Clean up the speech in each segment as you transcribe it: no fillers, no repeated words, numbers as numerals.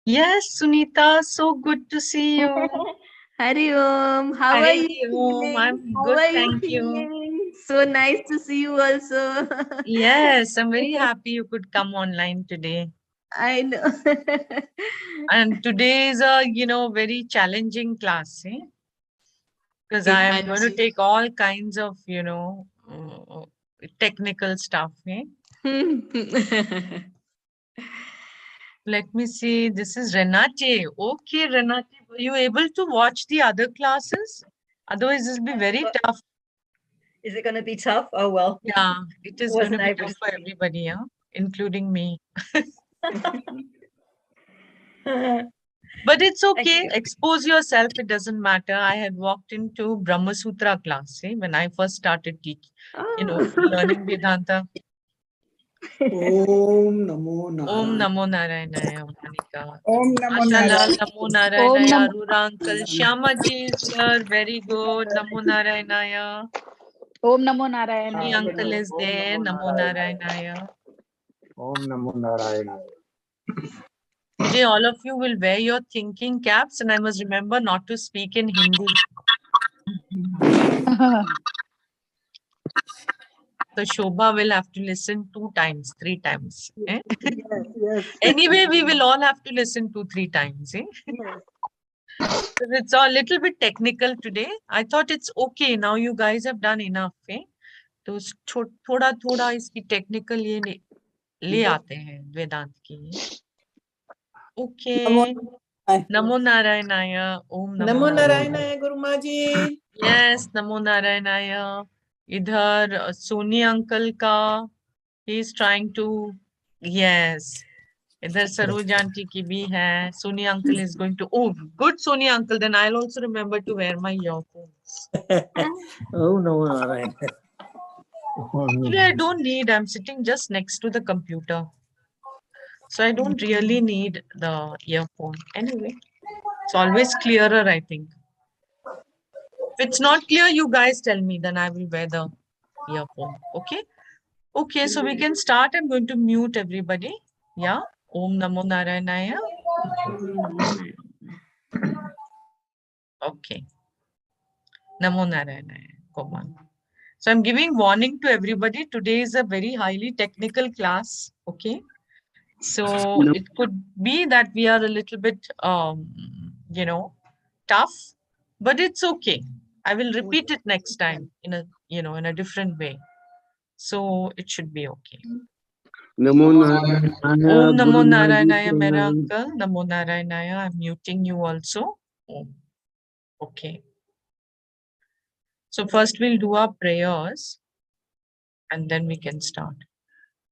Yes, Sunita, so good to see you. Hari Om, how are Hari you Om, feeling? I'm How good, are you thank you. feeling? So nice to see you also. Yes, I'm very happy you could come online today. I know. And today is a, very challenging class, because I am going to Imagine. take all kinds of, technical stuff, Let me see. This is Renate. Okay, Renate, were you able to watch the other classes? Otherwise, this will be very tough. Is it going to be tough? Oh, well. Yeah, it is going to Wasn't be able tough to for everybody, including me. But it's Thank okay. you. Expose yourself. It doesn't matter. I had walked into Brahma Sutra class when I first started learning Vedanta. Om Namo Om Narayana. Namo Narayanaya, Monica. Om Namo Ashalal Narayana. Namo Om Narayanaya, Nam. Arura Uncle. Shyamaji is here. Very good. Namo Narayanaya. Om Namo Narayana. The uncle is Om there. Namo Namo Narayana. Narayanaya. Om Namo Narayana. Today, all of you will wear your thinking caps, and I must remember not to speak in Hindi. So Shobha will have to listen 2 times, 3 times. Yes, yes, Anyway, we will all have to listen 2, 3 times. yes. It's a little bit technical today. I thought it's okay. Now you guys have done enough. तो थोड़ा थोड़ा इसकी technical ये ले आते हैं वेदांत की. Okay. नमो नारायणाय. ओम नमो नमो नारायणाय गुरुमा जी. यस, नमो नारायणाय. इधर सोनी अंकल का ही इज ट्राइंग टू. यस, इधर सरोज आंटी की भी है. Soni uncle is going to. Oh good, Soni uncle, then I will also remember to wear my earphones. Oh no, Narayana. Actually, I don't need. I'm sitting just next to the computer, so I don't really need the earphone. Anyway, it's always clearer, I think. If it's not clear, you guys tell me, then I will wear the earphone. Okay? Okay, so we can start. I'm going to mute everybody. Yeah. Om Namo Narayanaya. Okay. Namo Narayanaya. Come on. So I'm giving warning to everybody. Today is a very highly technical class. Okay. So it could be that we are a little bit, tough, but it's okay. I will repeat it next time in a different way. So it should be okay. Namo Narayana, Om Namo Guru Narayanaya, Mera Maharaj. uncle. Namo Narayanaya. I'm muting you also. Okay. So first we'll do our prayers and then we can start.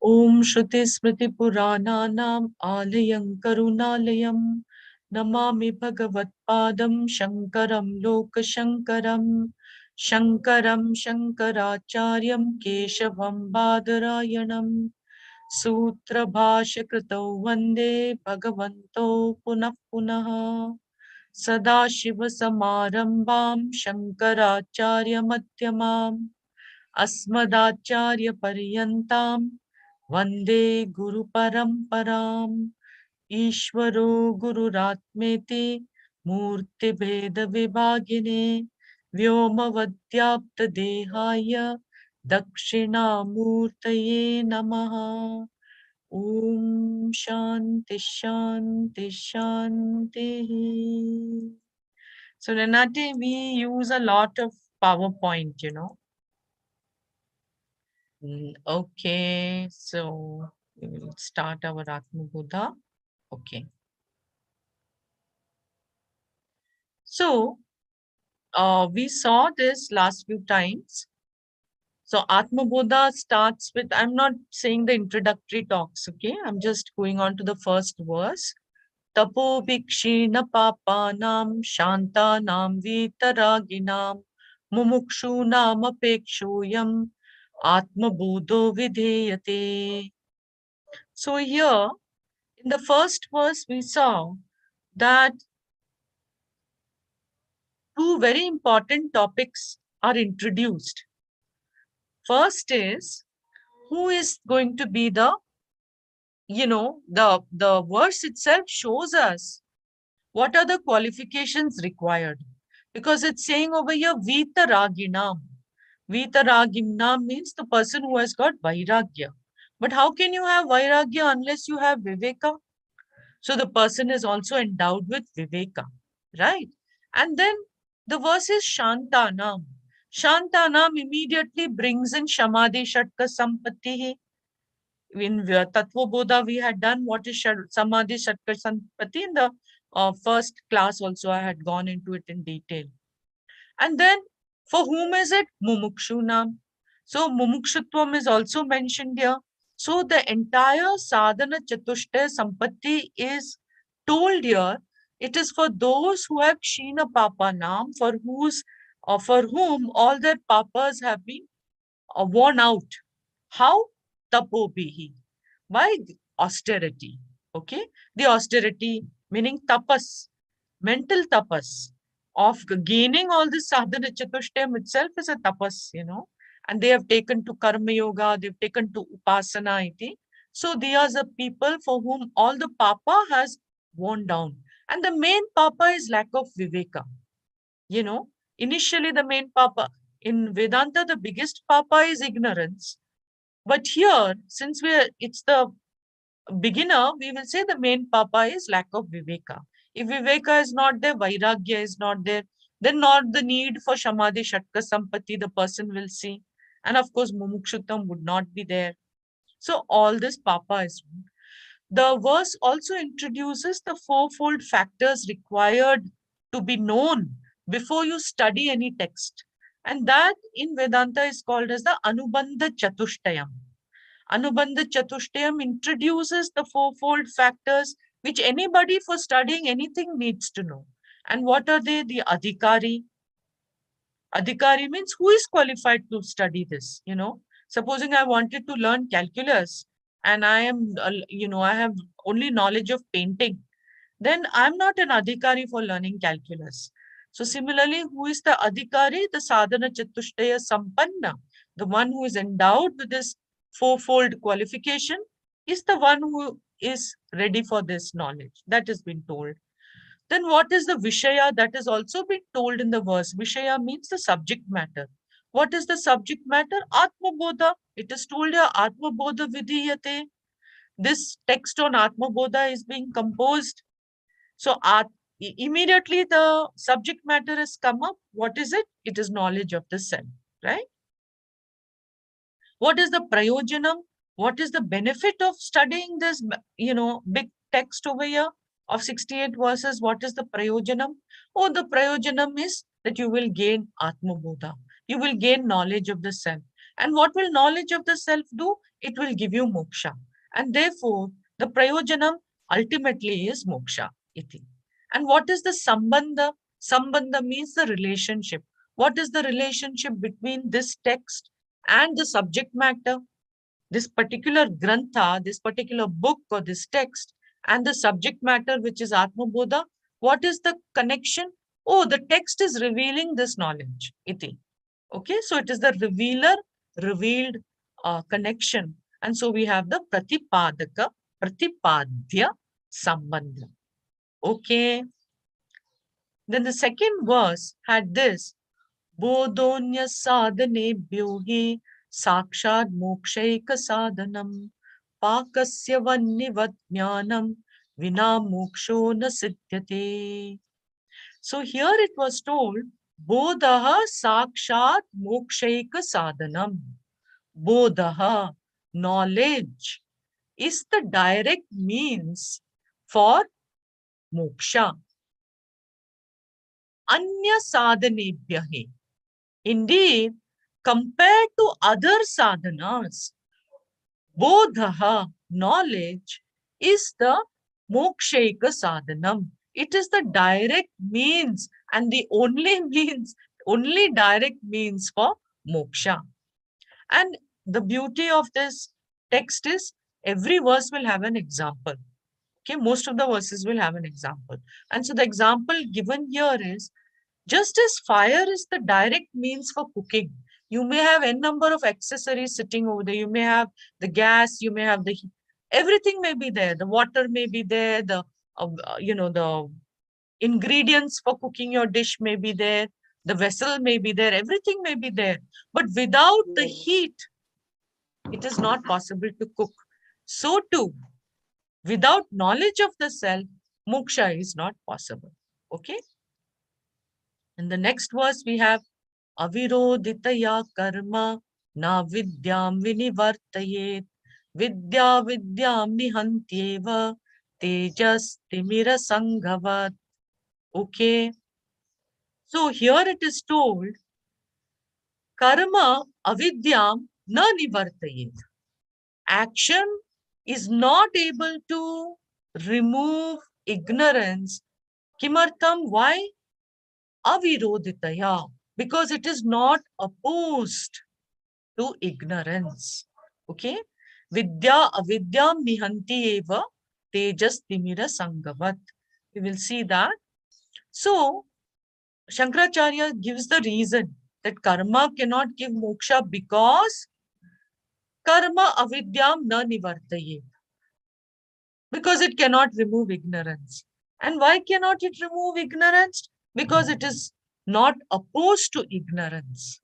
Om Shruti Smriti Purananam Alayam Karunalayam Namami Bhagavat Padam Shankaram Loka Shankaram Shankaram Shankaracharyam Keshavam Badarayanam Sutra Bhasha Kritau Vande Bhagavanto Punah Punah Sadashiva Samarambam Shankaracharya Madhyamam Asmadacharya Paryantam Vande Guru Paramparam Ishvaro Gururatmeti Murti Bheda Vibhagine Vyomavadyapta Dehaya Dakshinamurtaye Namaha. Om Shanti Shanti Shanti. So Renate, we use a lot of PowerPoint. Okay, so we will start our Atma-Bodha. Okay. So we saw this last few times. So Atma-Bodha starts with, I'm not saying the introductory talks, okay? I'm just going on to the first verse. Tapo bhikshina papanam shantanam vitaraginam mumukshunam apekshuyam Atma-Bodho vidheyate. So here, in the first verse, we saw that two very important topics are introduced. First is, who is going to be the the verse itself shows us what are the qualifications required. Because it's saying over here, Vitaraginam. Vitaraginam means the person who has got Vairagya. But how can you have Vairagya unless you have Viveka? So the person is also endowed with Viveka, right? And then the verse is Shantanam. Shantanam immediately brings in Shamadhi Shatka Sampatti. In Tattva-Bodha, we had done what is Samadhi Shatka Sampatti. In the first class also, I had gone into it in detail. And then for whom is it? Mumukshunam. So Mumukshutvam is also mentioned here. So the entire sadhana chatushtaya sampatti is told here. It is for those who have Kshina Papa Nam, for whom all their papas have been worn out. How? Tapobihi. By austerity. Okay? The austerity meaning tapas, mental tapas of gaining all this sadhana chatushtayam itself is a tapas, and they have taken to karma yoga, they've taken to upasana iti. So they are the people for whom all the papa has worn down. And the main papa is lack of viveka. Initially the main papa, in Vedanta, the biggest papa is ignorance. But here, since it's the beginner, we will say the main papa is lack of viveka. If viveka is not there, vairagya is not there, then not the need for shamadhi shatka sampatti the person will see. And of course, mumukshutam would not be there. So all this papa is. The verse also introduces the fourfold factors required to be known before you study any text. And that in Vedanta is called as the Anubandha Chatushtayam. Anubandha Chatushtayam introduces the fourfold factors which anybody for studying anything needs to know. And what are they? The Adhikari. Adhikari means who is qualified to study this, Supposing I wanted to learn calculus and I am, I have only knowledge of painting, then I'm not an Adhikari for learning calculus. So similarly, who is the Adhikari? The Sadhana Chatushtaya Sampanna, the one who is endowed with this fourfold qualification, is the one who is ready for this knowledge. That has been told. Then what is the Vishaya? That has also been told in the verse. Vishaya means the subject matter. What is the subject matter? Atma-Bodha. It is told here, Atma-Bodha Vidhiyate. This text on Atma-Bodha is being composed. So immediately the subject matter has come up. What is it? It is knowledge of the self, right? What is the prayojanam? What is the benefit of studying this, big text over here of 68 verses? What is the prayojanam? Oh, the prayojanam is that you will gain Atma-Bodha. You will gain knowledge of the self. And what will knowledge of the self do? It will give you moksha. And therefore, the prayojanam ultimately is moksha. Iti. And what is the sambandha? Sambandha means the relationship. What is the relationship between this text and the subject matter? This particular grantha, this particular book or this text and the subject matter, which is Atma-Bodha, what is the connection? Oh, the text is revealing this knowledge. Iti. Okay, so it is the revealed connection. And so we have the Pratipadaka, Pratipadya Sambandha. Okay. Then the second verse had this, Bodhonya sadhanebhyo hi sakshad mokshaika sadhanam pakasya vannivat jnanam vina moksho na siddhyate. So here it was told, Bodhaha sakshat mokshaika sadhanam. Bodhaha, knowledge, is the direct means for moksha. Anya sadhanebhyahi. Indeed, compared to other sadhanas, bodhaha, knowledge, is the mokshaika sadhanam. It is the direct means and the only direct means for moksha. And the beauty of this text is every verse will have an example. Okay, most of the verses will have an example. And so the example given here is, just as fire is the direct means for cooking, you may have n number of accessories sitting over there. You may have the gas, you may have the Everything may be there. The water may be there. The the ingredients for cooking your dish may be there. The vessel may be there. Everything may be there. But without the heat, it is not possible to cook. So too, without knowledge of the self, moksha is not possible. Okay? In the next verse, we have aviroditaya karma na vidyam vinivartayet vidya vidyam nihantyeva tejas timira sanghavat. Okay. So here it is told, karma avidyam na nivartayet. Action is not able to remove ignorance. Kimartham? Why? Aviroditaya. Because it is not opposed to ignorance. Okay? Vidya avidyam nihanti eva tejas timira sanghavat. We will see that. So, Shankaracharya gives the reason that karma cannot give moksha because karma avidyam na nivartaye. Because it cannot remove ignorance. And why cannot it remove ignorance? Because it is not opposed to ignorance.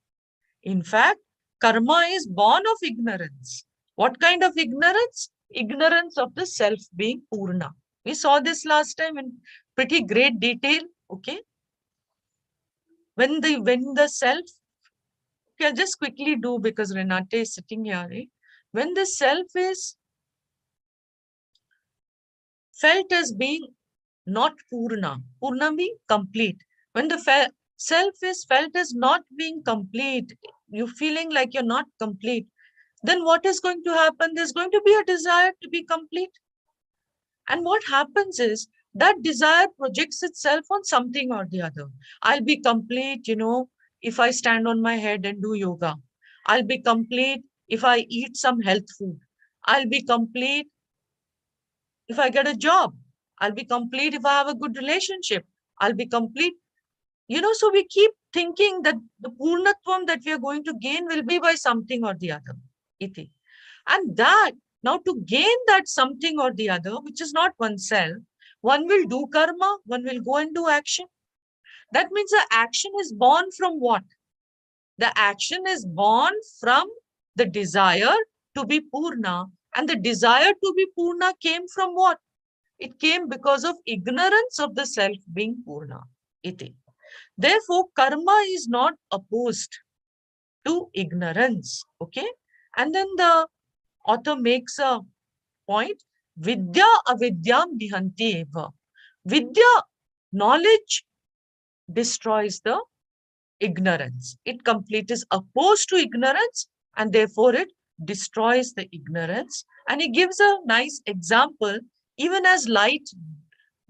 In fact, karma is born of ignorance. What kind of ignorance? Ignorance of the self being Purna. We saw this last time in pretty great detail. Okay. When the self, okay, I'll just quickly do because Renate is sitting here. Right? When the self is felt as being not Purna, Purna being complete. When the self is felt as not being complete, you're feeling like you're not complete, then what is going to happen? There's going to be a desire to be complete. And what happens is that desire projects itself on something or the other. I'll be complete, if I stand on my head and do yoga. I'll be complete if I eat some health food. I'll be complete if I get a job. I'll be complete if I have a good relationship. I'll be complete. So we keep thinking that the Purnatvam that we are going to gain will be by something or the other. Iti. And that, now to gain that something or the other, which is not oneself, one will do karma, one will go and do action. That means the action is born from what? The action is born from the desire to be Purna. And the desire to be Purna came from what? It came because of ignorance of the self being Purna. Iti. Therefore, karma is not opposed to ignorance. Okay? And then the author makes a point. Vidya avidyam nihanti eva. Vidya, knowledge, destroys the ignorance. It complete is opposed to ignorance and therefore it destroys the ignorance. And he gives a nice example, even as light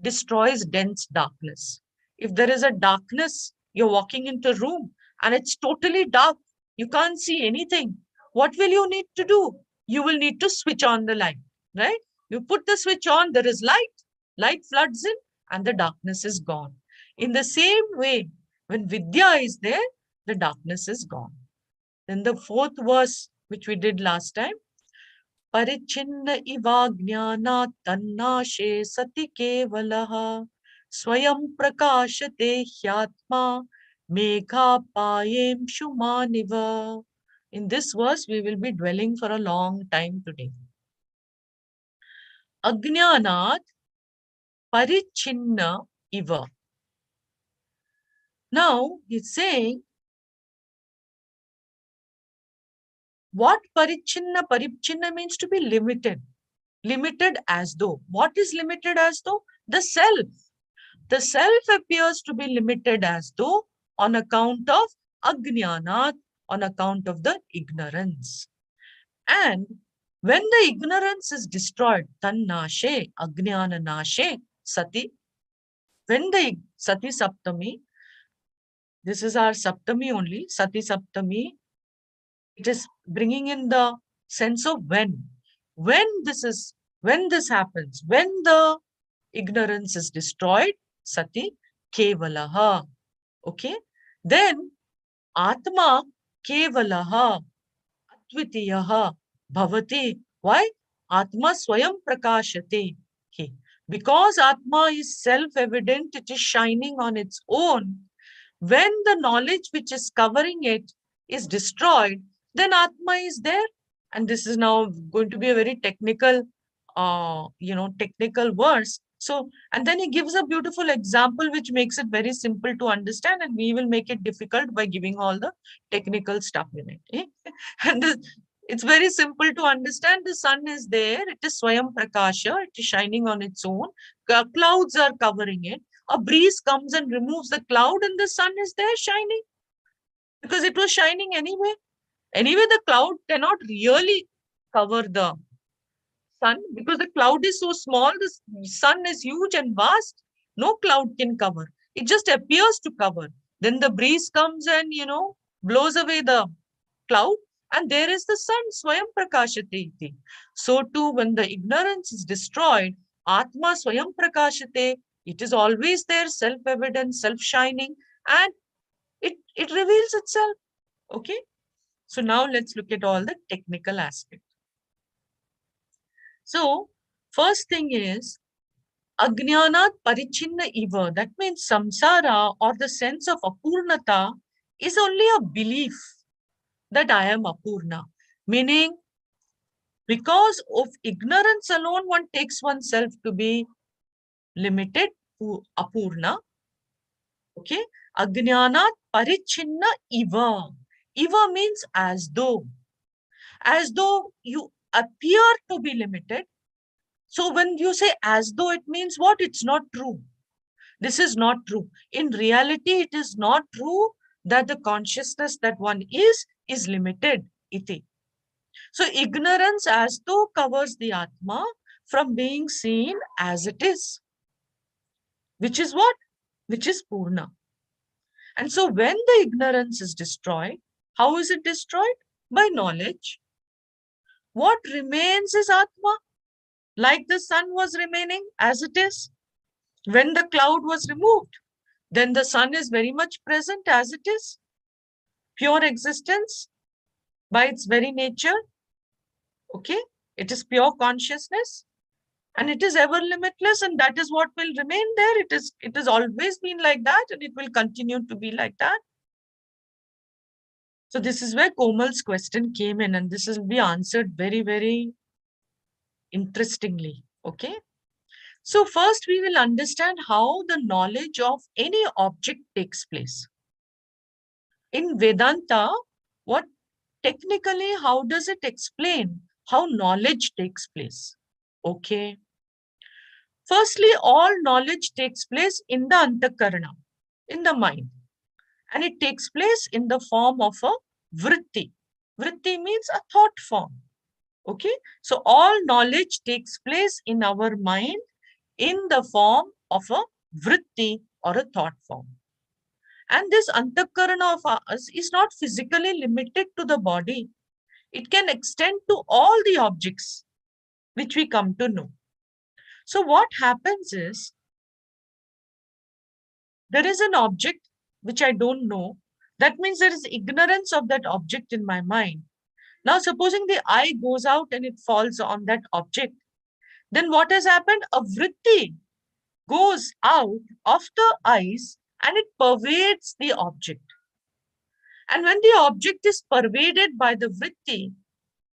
destroys dense darkness. If there is a darkness, you're walking into a room and it's totally dark, you can't see anything. What will you need to do? You will need to switch on the light, right? You put the switch on, there is light floods in and the darkness is gone. In the same way, when Vidya is there, the darkness is gone. Then the fourth verse, which we did last time, Parichinna iva jnana tannashe sati kevalaha swayam prakashate hyatma megha payem shumaniva. In this verse, we will be dwelling for a long time today. Ajnanat parichinna iva. Now, he's saying, what parichinna? Parichinna means to be limited. Limited as though. What is limited as though? The self. The self appears to be limited as though on account of ajnanat, on account of the ignorance. And when the ignorance is destroyed, tannashe, ajnana nashe, sati, when the sati saptami, this is our saptami only, sati saptami, it is bringing in the sense of when. When this happens, when the ignorance is destroyed, sati kevalaha. Okay. Then Atma kevalaha advitiyaha bhavati. Why? Atma Swayam Prakashate. Okay. Because Atma is self-evident, it is shining on its own. When the knowledge which is covering it is destroyed, then Atma is there. And this is now going to be a very technical, technical verse. So, and then he gives a beautiful example which makes it very simple to understand, and we will make it difficult by giving all the technical stuff in it. Eh? And it's very simple to understand. The sun is there. It is Swayam Prakasha. It is shining on its own. Clouds are covering it. A breeze comes and removes the cloud, and the sun is there shining because it was shining anyway. Anyway, the cloud cannot really cover the sun because the cloud is so small. The sun is huge and vast. No cloud can cover. It just appears to cover. Then the breeze comes and, blows away the cloud, and there is the sun, Swayam Prakashate iti. So too, when the ignorance is destroyed, Atma Swayam Prakashate, it is always there, self-evident, self-shining, and it reveals itself. Okay? So now let's look at all the technical aspects. So, first thing is, Ajnanat Parichinna Iva. That means samsara, or the sense of apurnata, is only a belief that I am apurna. Meaning, because of ignorance alone, one takes oneself to be limited, apurna. Okay? Ajnanat Parichinna Iva. Iva means as though. As though you appear to be limited. So when you say as though, it means what? It's not true. This is not true. In reality, it is not true that the consciousness that one is limited. Iti. So ignorance as though covers the Atma from being seen as it is. Which is what? Which is Purna. And so when the ignorance is destroyed, how is it destroyed? By knowledge. What remains is Atma, like the sun was remaining as it is. When the cloud was removed, then the sun is very much present as it is. Pure existence by its very nature. Okay, it is pure consciousness and it is ever limitless, and that is what will remain there. It has always been like that and it will continue to be like that. So this is where Komal's question came in, and this will be answered very, very interestingly. Okay. So first we will understand how the knowledge of any object takes place. In Vedanta, how does it explain how knowledge takes place? Okay. Firstly, all knowledge takes place in the antakarana, in the mind. And it takes place in the form of a vritti. Vritti means a thought form. Okay. So all knowledge takes place in our mind in the form of a vritti or a thought form. And this antakarana of ours is not physically limited to the body. It can extend to all the objects which we come to know. So what happens is, there is an object which I don't know. That means there is ignorance of that object in my mind. Now, supposing the eye goes out and it falls on that object, then what has happened? A vritti goes out of the eyes and it pervades the object. And when the object is pervaded by the vritti,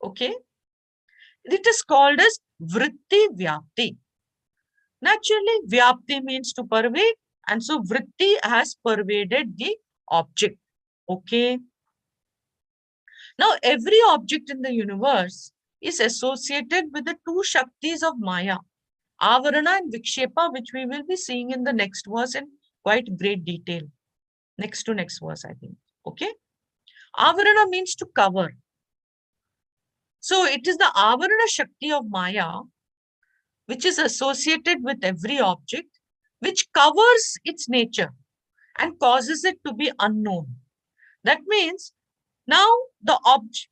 okay, it is called as vritti vyapti. Naturally, vyapti means to pervade, and so vritti has pervaded the object. Okay. Now, every object in the universe is associated with the two Shaktis of Maya, Avarana and Vikshepa, which we will be seeing in the next verse in quite great detail. Next to next verse, I think. Okay. Avarana means to cover. So it is the Avarana Shakti of Maya which is associated with every object, which covers its nature and causes it to be unknown. That means now the object,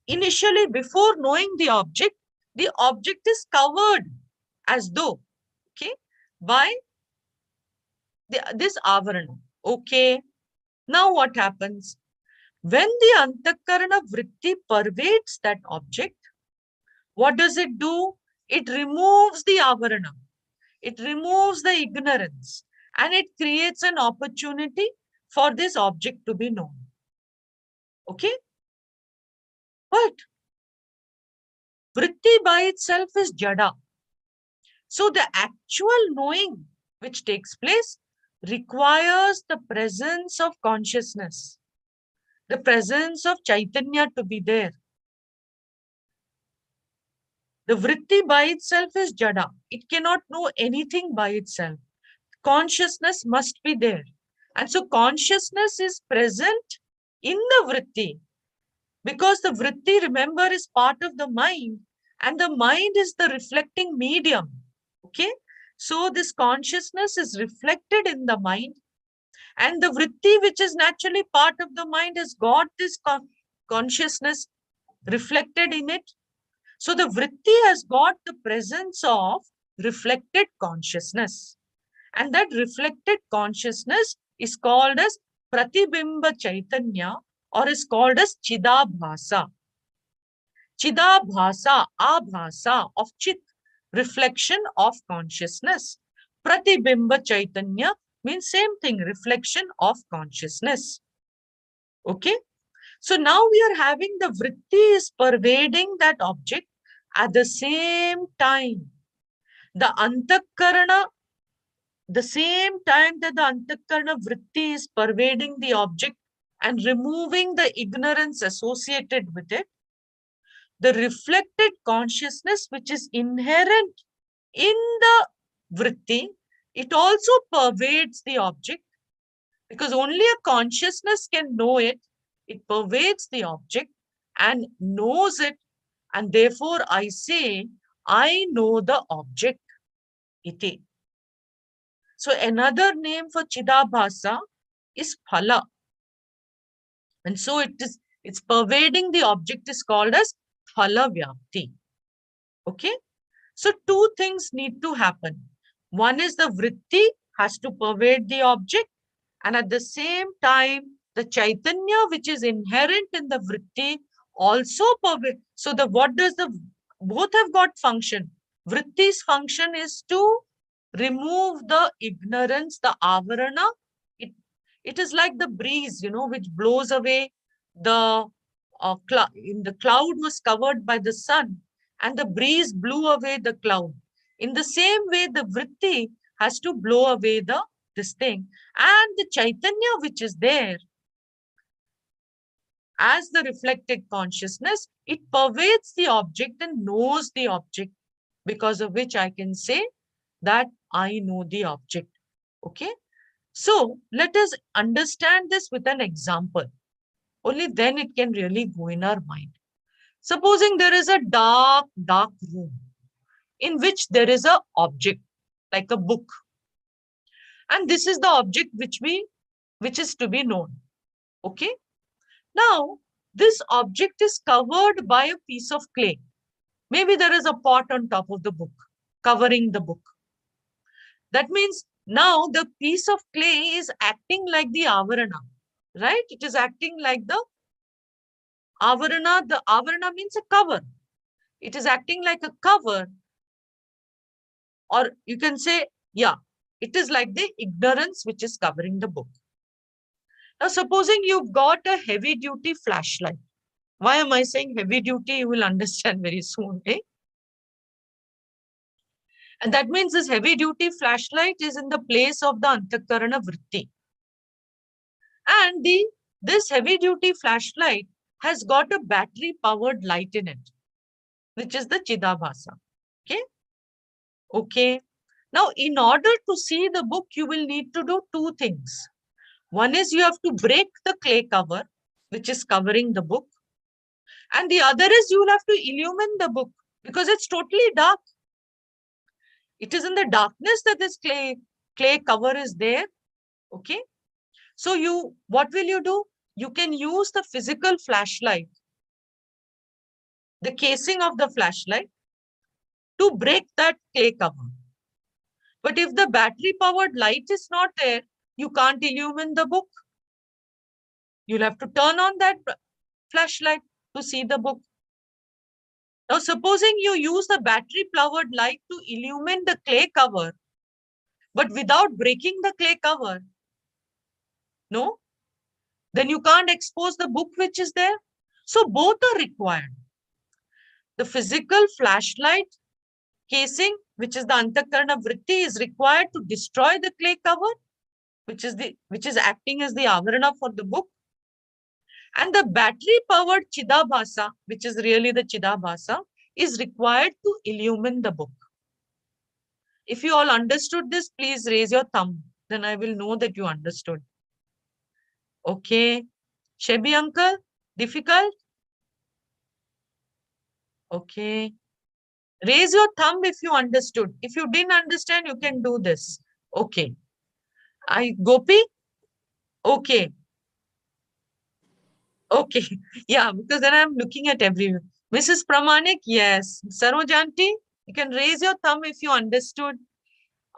initially before knowing the object is covered as though, okay, by this avarana. Okay. Now what happens? When the antakarana vritti pervades that object, What does it do? It removes the avarana. It removes the ignorance, and it creates an opportunity for this object to be known. Okay? But vritti by itself is jada. So the actual knowing which takes place requires the presence of consciousness, the presence of Chaitanya to be there. The vritti by itself is jada. It cannot know anything by itself. Consciousness must be there. And so consciousness is present in the vritti, because the vritti, remember, is part of the mind, and the mind is the reflecting medium. Okay? So this consciousness is reflected in the mind, and the vritti, which is naturally part of the mind, has got this consciousness reflected in it. So the vritti has got the presence of reflected consciousness. And that reflected consciousness is called as Pratibimba Chaitanya, or is called as Chidabhasa. Chidabhasa, abhasa of chit, reflection of consciousness. Pratibimba Chaitanya means same thing, reflection of consciousness. Okay? So now we are having the vritti is pervading that object. At the same time, the antakarana, the same time that the antakarana vritti is pervading the object and removing the ignorance associated with it, the reflected consciousness which is inherent in the vritti, it also pervades the object, because only a consciousness can know it. It pervades the object and knows it, and therefore I say, I know the object. Iti. So another name for Chidabhasa is phala. And so it's pervading the object is called as phala vyapti. Okay? So two things need to happen. One is the vritti has to pervade the object, and at the same time, the Chaitanya, which is inherent in the vritti, also pervade. So what does both have got function. Vritti's function is to remove the ignorance, the avarana. It is like the breeze, which blows away the the cloud was covered by the sun, and the breeze blew away the cloud. In the same way, the vritti has to blow away this thing. And the Chaitanya, which is there as the reflected consciousness, it pervades the object and knows the object, because of which I can say that I know the object. Okay? So let us understand this with an example. Only then it can really go in our mind. Supposing there is a dark, dark room in which there is an object, like a book. And this is the object which is to be known. Okay? Now, this object is covered by a piece of clay. Maybe there is a pot on top of the book, covering the book. That means now the piece of clay is acting like the avarana, right? It is acting like the avarana. The avarana means a cover. It is acting like a cover, or you can say, yeah, it is like the ignorance which is covering the book. Now, supposing you've got a heavy duty flashlight. Why am I saying heavy duty? You will understand very soon. Eh? And that means this heavy duty flashlight is in the place of the antakarana vritti. And this heavy duty flashlight has got a battery powered light in it, which is the Chidabhasa. Okay? Okay. Now, in order to see the book, you will need to do two things. One is you have to break the clay cover, which is covering the book. And the other is you will have to illumine the book, because it's totally dark. It is in the darkness that this clay cover is there. Okay. So what will you do? You can use the physical flashlight, the casing of the flashlight, to break that clay cover. But if the battery powered light is not there, you can't illumine the book. You'll have to turn on that flashlight to see the book. Now, supposing you use the battery-powered light to illumine the clay cover, but without breaking the clay cover, no? Then you can't expose the book which is there. So both are required. The physical flashlight casing, which is the Antakarana Vritti, is required to destroy the clay cover, which is acting as the avarana for the book. And the battery-powered Chidabhasa, which is really the Chidabhasa, is required to illumine the book. If you all understood this, please raise your thumb. Then I will know that you understood. Okay. Shebi uncle, difficult? Okay. Raise your thumb if you understood. If you didn't understand, you can do this. Okay. Gopi? Okay. Okay. Yeah, because then I'm looking at everyone. Mrs. Pramanik, yes. Saroj aunty, you can raise your thumb if you understood.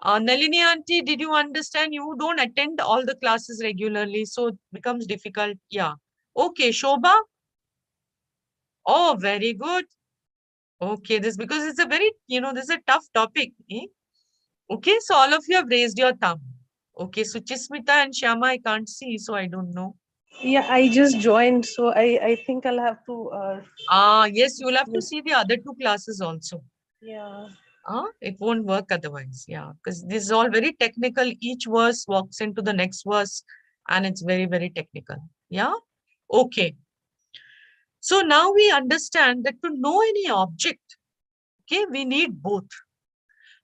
Nalini aunty, did you understand? You don't attend all the classes regularly, so it becomes difficult. Yeah. Okay, Shobha? Oh, very good. Okay, this because it's a very, this is a tough topic. Eh? Okay, so all of you have raised your thumb. Okay, so Chismita and Shyama, I can't see, so I don't know. Yeah, I just joined, so I think I'll have to. Yes, you'll have to see the other two classes also. Yeah. It won't work otherwise. Yeah, because this is all very technical. Each verse walks into the next verse, and it's very, very technical. Yeah. Okay. So now we understand that to know any object, okay, we need both.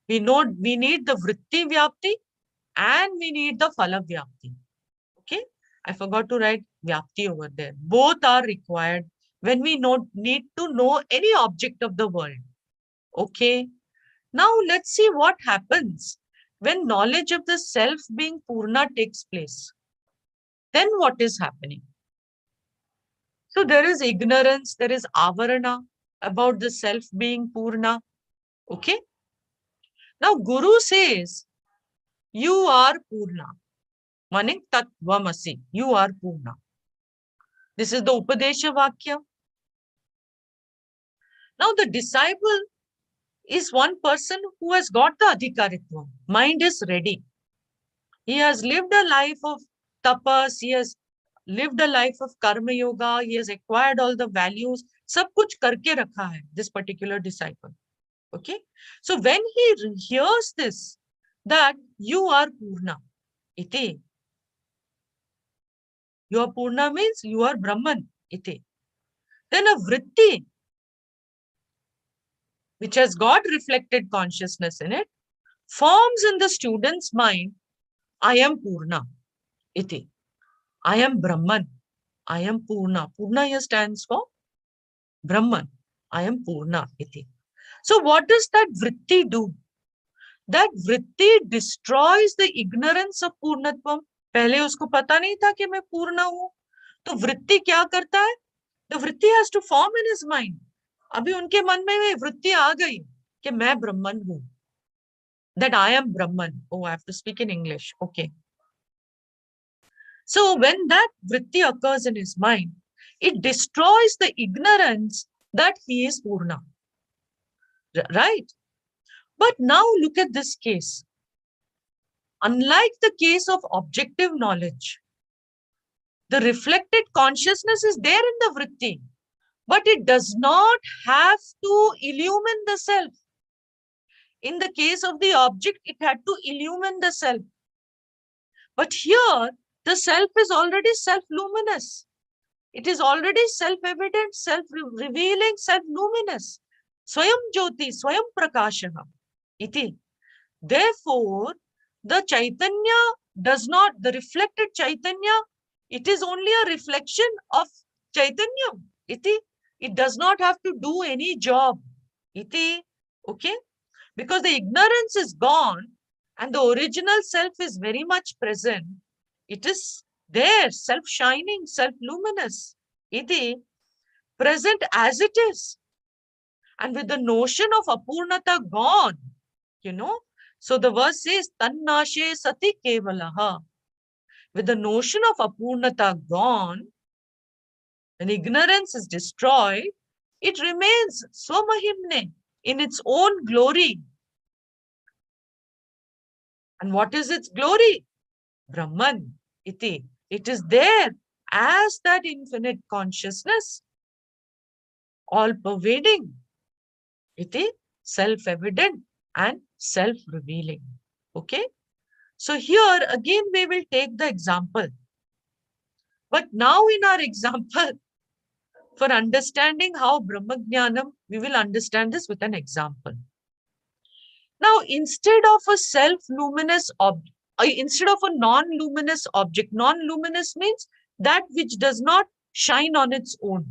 We need the vritti vyapti and we need the phala vyapti. Okay. I forgot to write vyapti over there. Both are required when we need to know any object of the world. Okay. Now let's see what happens when knowledge of the self being Purna takes place. Then what is happening? So there is ignorance, there is avarana about the self being Purna. Okay. Now Guru says, you are Purna. Meaning Tatvamasi. You are Purna. This is the Upadesha Vakya. Now the disciple is one person who has got the Adhikaritva. Mind is ready. He has lived a life of tapas. He has lived a life of karma yoga. He has acquired all the values. Sab kuch karke rakha hai, this particular disciple. Okay. So when he hears this, that you are Purna, iti. You are Purna means you are Brahman, iti. Then a vritti, which has got reflected consciousness in it, forms in the student's mind, I am Purna, iti. I am Brahman. I am Purna. Purna here stands for Brahman. I am Purna, iti. So what does that vritti do? That vritti destroys the ignorance of Purnatvam. पहले उसको पता नहीं था कि मैं पूर्ण हूं. तो वृत्ति क्या करता है? The vritti has to form in his mind. अभी उनके मन में वृत्ति आ गई कि मैं ब्रह्मन हूं. That I am Brahman. Oh, I have to speak in English. Okay. So when that vritti occurs in his mind, it destroys the ignorance that he is Purna. Right? But now look at this case. Unlike the case of objective knowledge, the reflected consciousness is there in the vritti, but it does not have to illumine the self. In the case of the object, it had to illumine the self. But here, the self is already self-luminous. It is already self-evident, self-revealing, self-luminous. Swayam Jyoti, Swayam Prakashaha. Iti. Therefore, the Chaitanya does not, the reflected Chaitanya, it is only a reflection of Chaitanya. Iti. It does not have to do any job. Iti. Okay? Because the ignorance is gone and the original self is very much present. It is there, self-shining, self-luminous. Iti. Present as it is. And with the notion of Apurnata gone, so the verse says, Tannashe sati kevalaha. With the notion of Apurnata gone, when ignorance is destroyed, It remains Swamahimne in its own glory. And what is its glory? Brahman iti. It is there as that infinite consciousness, all pervading. Iti, self-evident and self-revealing. Okay? So here again we will take the example. But now in our example, for understanding how Brahmajnanam, we will understand this with an example. Now, instead of a self-luminous object, instead of a non-luminous object, non-luminous means that which does not shine on its own,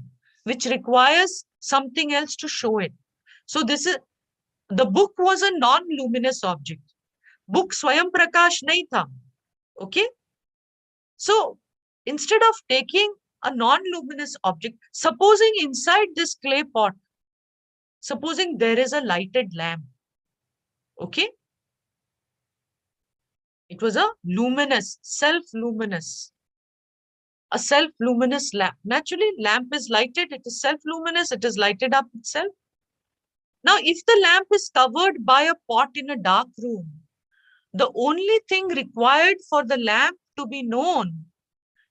which requires something else to show it. So this is, the book was a non-luminous object. Book Swayam Prakash nahi tha. Okay? So instead of taking a non-luminous object, supposing inside this clay pot, supposing there is a lighted lamp. Okay? It was a luminous, self-luminous, a self-luminous lamp. Naturally, lamp is lighted, it is self-luminous, it is lighted up itself. Now, if the lamp is covered by a pot in a dark room, the only thing required for the lamp to be known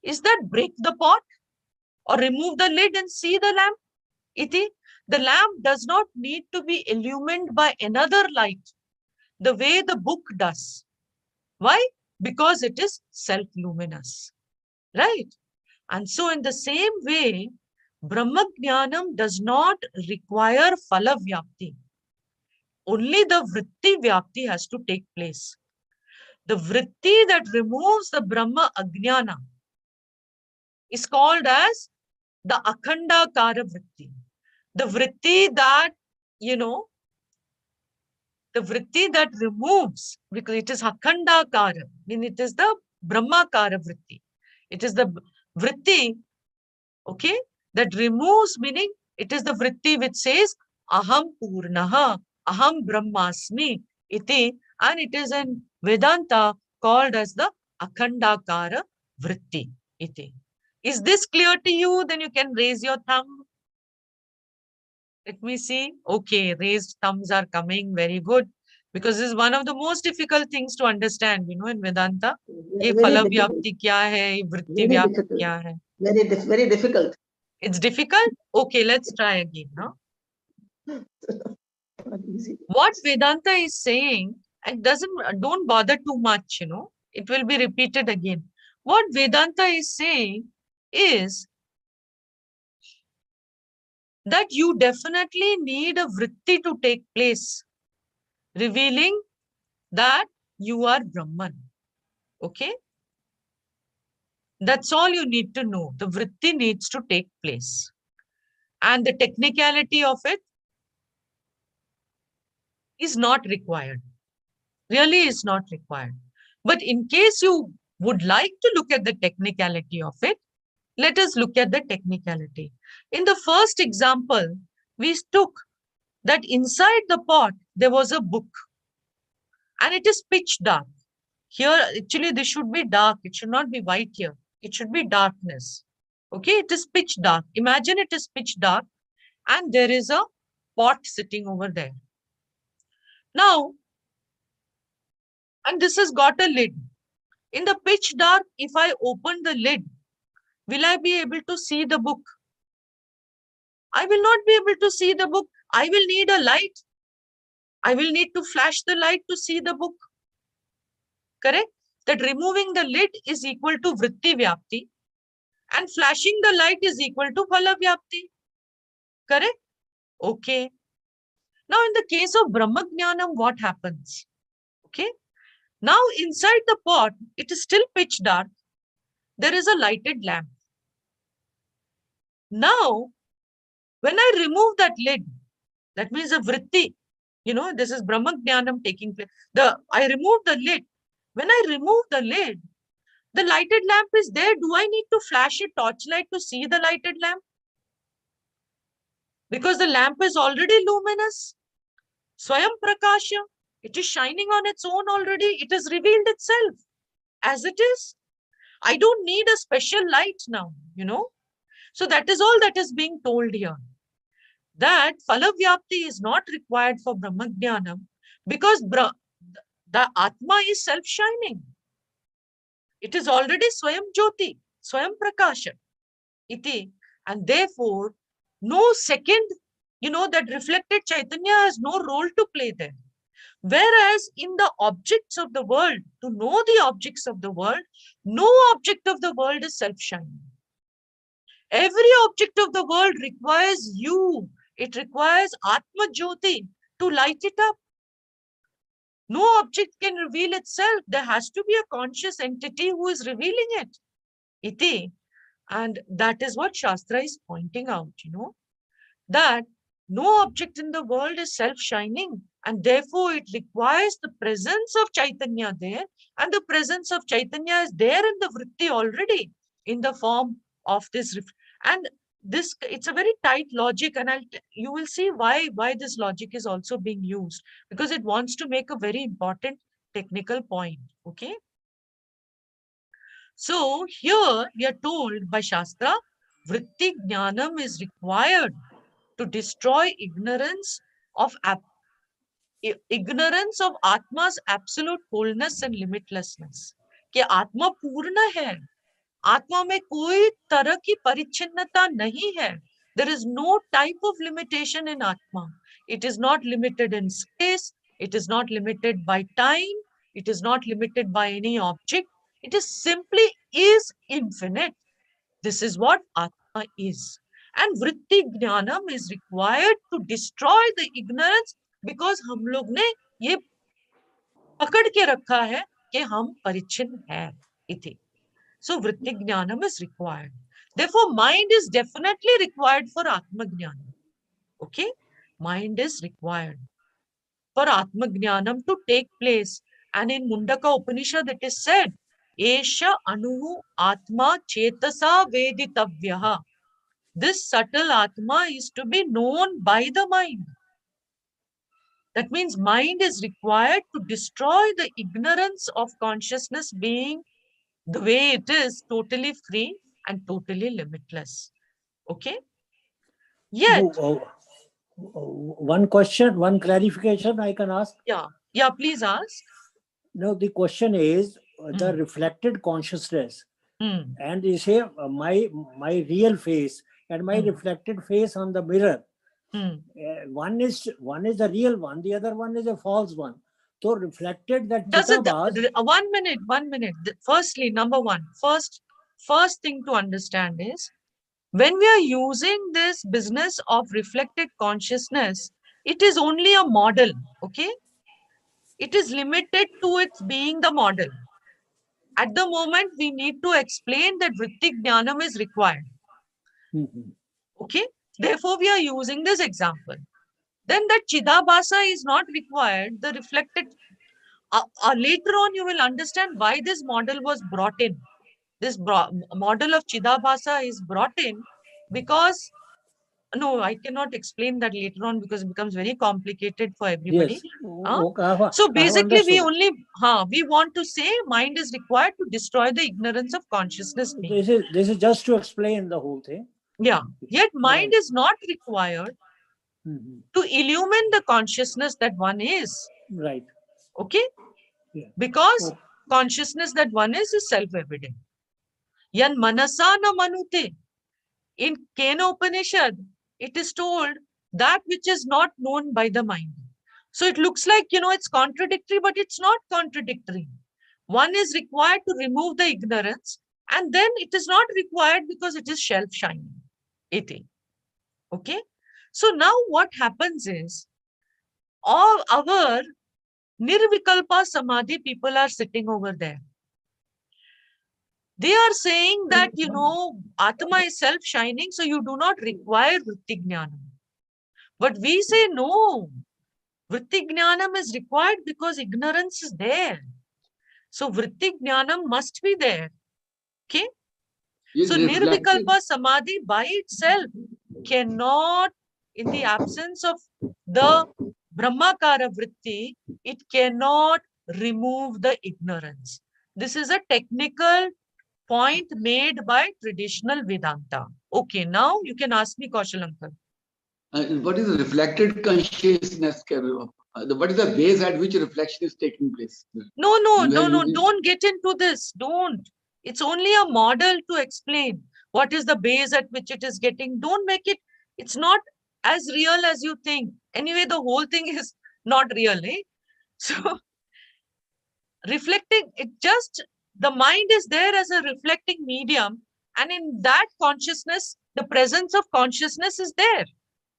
is that break the pot or remove the lid and see the lamp. Iti, the lamp does not need to be illumined by another light, the way the book does. Why? Because it is self-luminous, right? And so in the same way, Brahmajnanam does not require phala vyapti. Only the vritti vyapti has to take place. The vritti that removes the Brahma Ajnana is called as the Akhandakara vritti. The vritti that, the vritti that removes, because it is Akhandakara, meaning it is the Brahmakara vritti. It is the vritti, okay, that removes, meaning it is the vritti which says Aham Purnaha, Aham Brahmasmi, iti, and it is in Vedanta called as the Akhandakara vritti, iti. Is this clear to you? Then you can raise your thumb. Let me see. Okay, raised thumbs are coming. Very good. Because this is one of the most difficult things to understand, in Vedanta. Ye phala vyapti kya hai, ye vritti Very vyapti difficult. kya hai. Very difficult. It's difficult? Okay, let's try again. No? Not easy. What Vedanta is saying, and don't bother too much, it will be repeated again. What Vedanta is saying is that you definitely need a vritti to take place, revealing that you are Brahman. Okay? That's all you need to know. The vritti needs to take place. And the technicality of it is not required. Really is not required. But in case you would like to look at the technicality of it, let us look at the technicality. In the first example, we took that inside the pot, there was a book. And it is pitch dark. Here, actually, this should be dark. It should not be white here. It should be darkness. Okay, it is pitch dark. Imagine it is pitch dark and there is a pot sitting over there. Now, and this has got a lid. In the pitch dark, if I open the lid, will I be able to see the book? I will not be able to see the book. I will need a light. I will need to flash the light to see the book. Correct? That removing the lid is equal to vritti vyapti and flashing the light is equal to phala vyapti. Correct? Okay. Now, in the case of Brahmajnanam, what happens? Okay. Now, inside the pot, it is still pitch dark. There is a lighted lamp. Now, when I remove that lid, that means a vritti, this is Brahmajnanam taking place. I remove the lid. When I remove the lid, the lighted lamp is there. Do I need to flash a torchlight to see the lighted lamp? Because the lamp is already luminous. Swayam Prakasha. It is shining on its own already. It has revealed itself as it is. I don't need a special light now, So that is all that is being told here. that Phalavyapti is not required for Brahmajnanam because the Atma is self-shining. It is already Swayam Jyoti, Swayam Prakasha. Iti. And therefore, no second, that reflected Chaitanya has no role to play there. Whereas in the objects of the world, to know the objects of the world, no object of the world is self-shining. Every object of the world requires you. It requires Atma Jyoti to light it up. No object can reveal itself. There has to be a conscious entity who is revealing it. Iti. And that is what Shastra is pointing out, that no object in the world is self-shining, and therefore it requires the presence of Chaitanya there, and the presence of Chaitanya is there in the vritti already in the form of this. And this, it's a very tight logic, and you will see why this logic is also being used, because it wants to make a very important technical point. Okay. So here we are told by Shastra, vritti jnanam is required to destroy ignorance of Atma's absolute wholeness and limitlessness. कि आत्मा पूर्ण है, आत्मा में कोई तरह की परिच्छिन्नता नहीं है. There is no type of limitation in Atma. It is not limited in space. It is not limited by time. It is not limited by any object. It is simply is infinite. This is what Atma is. And vritti jnanam is required to destroy the ignorance, because हम लोग ने ये पकड़ के रखा है कि हम परिच्छिन्न हैं. इति. So vritti jnanam is required. Therefore, mind is definitely required for Atma jnanam. Okay? Mind is required for Atma jnanam to take place. And in Mundaka Upanishad it is said, Esha anuhu atma chetasa veditavyaha. This subtle Atma is to be known by the mind. That means mind is required to destroy the ignorance of consciousness being the way it is, totally free and totally limitless. Okay? Yet, One question, one clarification I can ask. yeah, please ask. No, the question is the reflected consciousness, and you say my real face and my reflected face on the mirror. One is the real one, the other one is a false one. So reflected that Chitabhas. 1 minute. Firstly, number one, first thing to understand is, when we are using this business of reflected consciousness, it is only a model. Okay? It is limited to its being the model. At the moment, we need to explain that vritti jnanam is required. Okay? Therefore, we are using this example. Then that Chidabhasa is not required. The reflected, later on you will understand why this model was brought in. This model of Chidabhasa is brought in because, no, I cannot explain that later on because it becomes very complicated for everybody. Yes. So basically we want to say mind is required to destroy the ignorance of consciousness being. This is just to explain the whole thing. Yeah. Yet mind is not required to illumine the consciousness that one is. Right. Okay? Yeah. Because consciousness that one is self-evident. Yan manasa na manute. In Kena Upanishad, it is told that which is not known by the mind. So it looks like, it's contradictory, but it's not contradictory. One is required to remove the ignorance, and then it is not required because it is self-shining. Okay? So now what happens is, all our Nirvikalpa Samadhi people are sitting over there. They are saying that, Atma is self-shining, so you do not require vritti jnanam. But we say no. Vritti jnanam is required because ignorance is there. So vritti jnanam must be there. Okay? So Nirvikalpa Samadhi by itself cannot, in the absence of the Brahmakara vritti, it cannot remove the ignorance. This is a technical point made by traditional Vedanta. Okay, now you can ask me, Kaushal uncle. What is the reflected consciousness? What is the base at which reflection is taking place? No, no, You no, are no, using- don't get into this. Don't. It's only a model to explain what is the base at which it is getting. Don't make it, it's not as real as you think. Anyway, the whole thing is not real, eh? So, reflecting, it just, the mind is there as a reflecting medium. And in that consciousness, the presence of consciousness is there.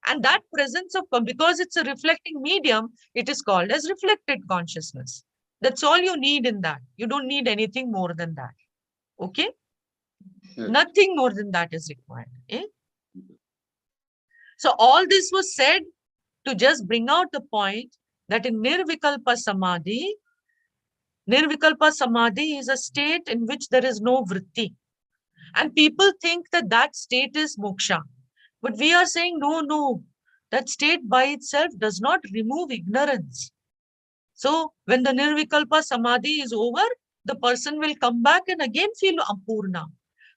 And that presence of, because it's a reflecting medium, it is called as reflected consciousness. That's all you need in that. You don't need anything more than that. Okay? Yes. Nothing more than that is required. Eh? So all this was said to just bring out the point that in Nirvikalpa Samadhi is a state in which there is no vritti. And people think that that state is moksha. But we are saying, no, no. That state by itself does not remove ignorance. So when the Nirvikalpa Samadhi is over, the person will come back and again feel Ampurna.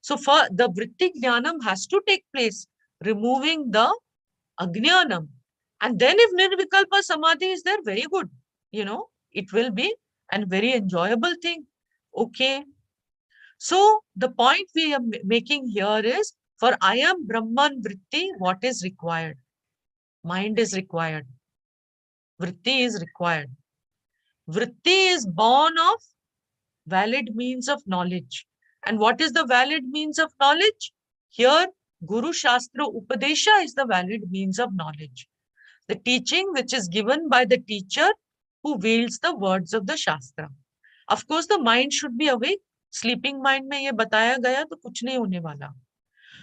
So for the Vritti Jnanam has to take place, removing the Ajnanam. And then if Nirvikalpa Samadhi is there, very good. You know, it will be a very enjoyable thing. Okay. So the point we are making here is, for I am Brahman Vritti, what is required? Mind is required. Vritti is required. Vritti is born of valid means of knowledge. And what is the valid means of knowledge? Here, Guru Shastra Upadesha is the valid means of knowledge. The teaching which is given by the teacher who wields the words of the Shastra. Of course, the mind should be awake. Sleeping mind में ये बताया गया तो कुछ नहीं होने वाला.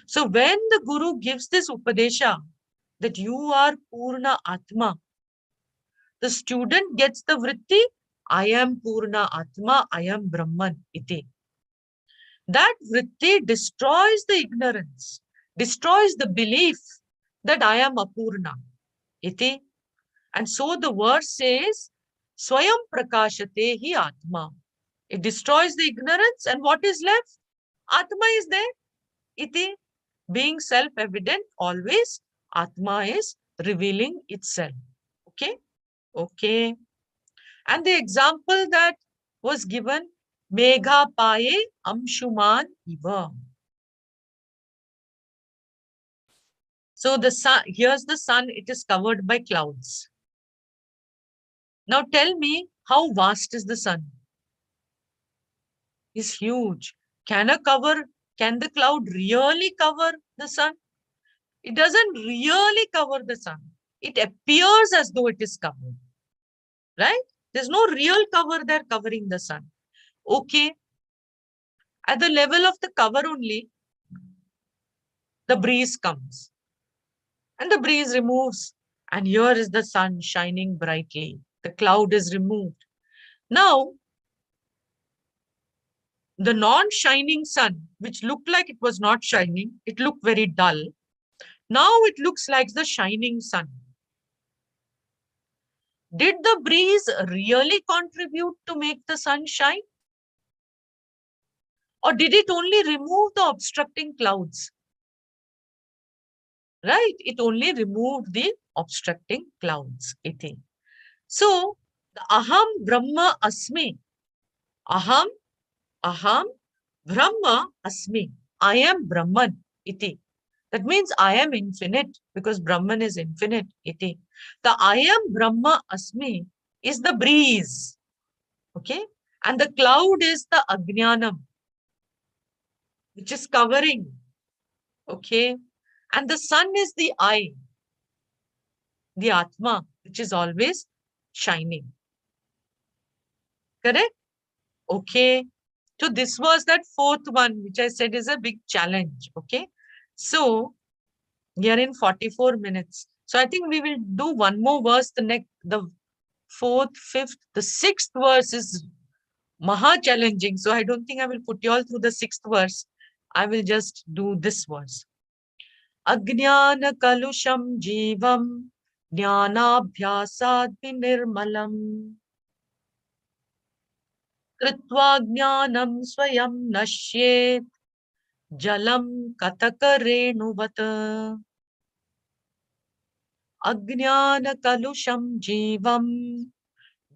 So when the Guru gives this Upadesha that you are Purna Atma, the student gets the vritti, I am Purna Atma, I am Brahman, iti. That vritti destroys the ignorance, destroys the belief that I am Apurna, iti. And so the verse says, Swayam Prakashate hi Atma. It destroys the ignorance, and what is left? Atma is there, iti. Being self-evident, always, Atma is revealing itself. Okay? Okay. And the example that was given, Megha Paye Amshuman Iva. So the sun, here's the sun, it is covered by clouds. Now tell me, how vast is the sun? It's huge. Can the cloud really cover the sun? It doesn't really cover the sun. It appears as though it is covered. Right? There's no real cover there covering the sun. Okay. At the level of the cover only, the breeze comes. And the breeze removes. And here is the sun shining brightly. The cloud is removed. Now, the non-shining sun, which looked like it was not shining, it looked very dull. Now it looks like the shining sun. Did the breeze really contribute to make the sun shine? Or did it only remove the obstructing clouds? Right? It only removed the obstructing clouds. Iti. So, the Aham Brahma Asmi. Aham Brahma Asmi. I am Brahman. Iti. That means I am infinite, because Brahman is infinite. Iti. The I am Brahma Asmi is the breeze. Okay? And the cloud is the Ajnanam, which is covering. Okay? And the sun is the I, the Atma, which is always shining. Correct? Okay. So this was that fourth one, which I said is a big challenge. Okay. So we are in 44 minutes. So I think we will do one more verse. The fourth, fifth, the sixth verse is maha challenging. So I don't think I will put you all through the sixth verse. I will just do this verse. Ajnana kalusham jivam jnanabhyasad vinirmalam kritva jnanam swayam nashyet jalam katakarenu vata. Ajnana kalusham jivam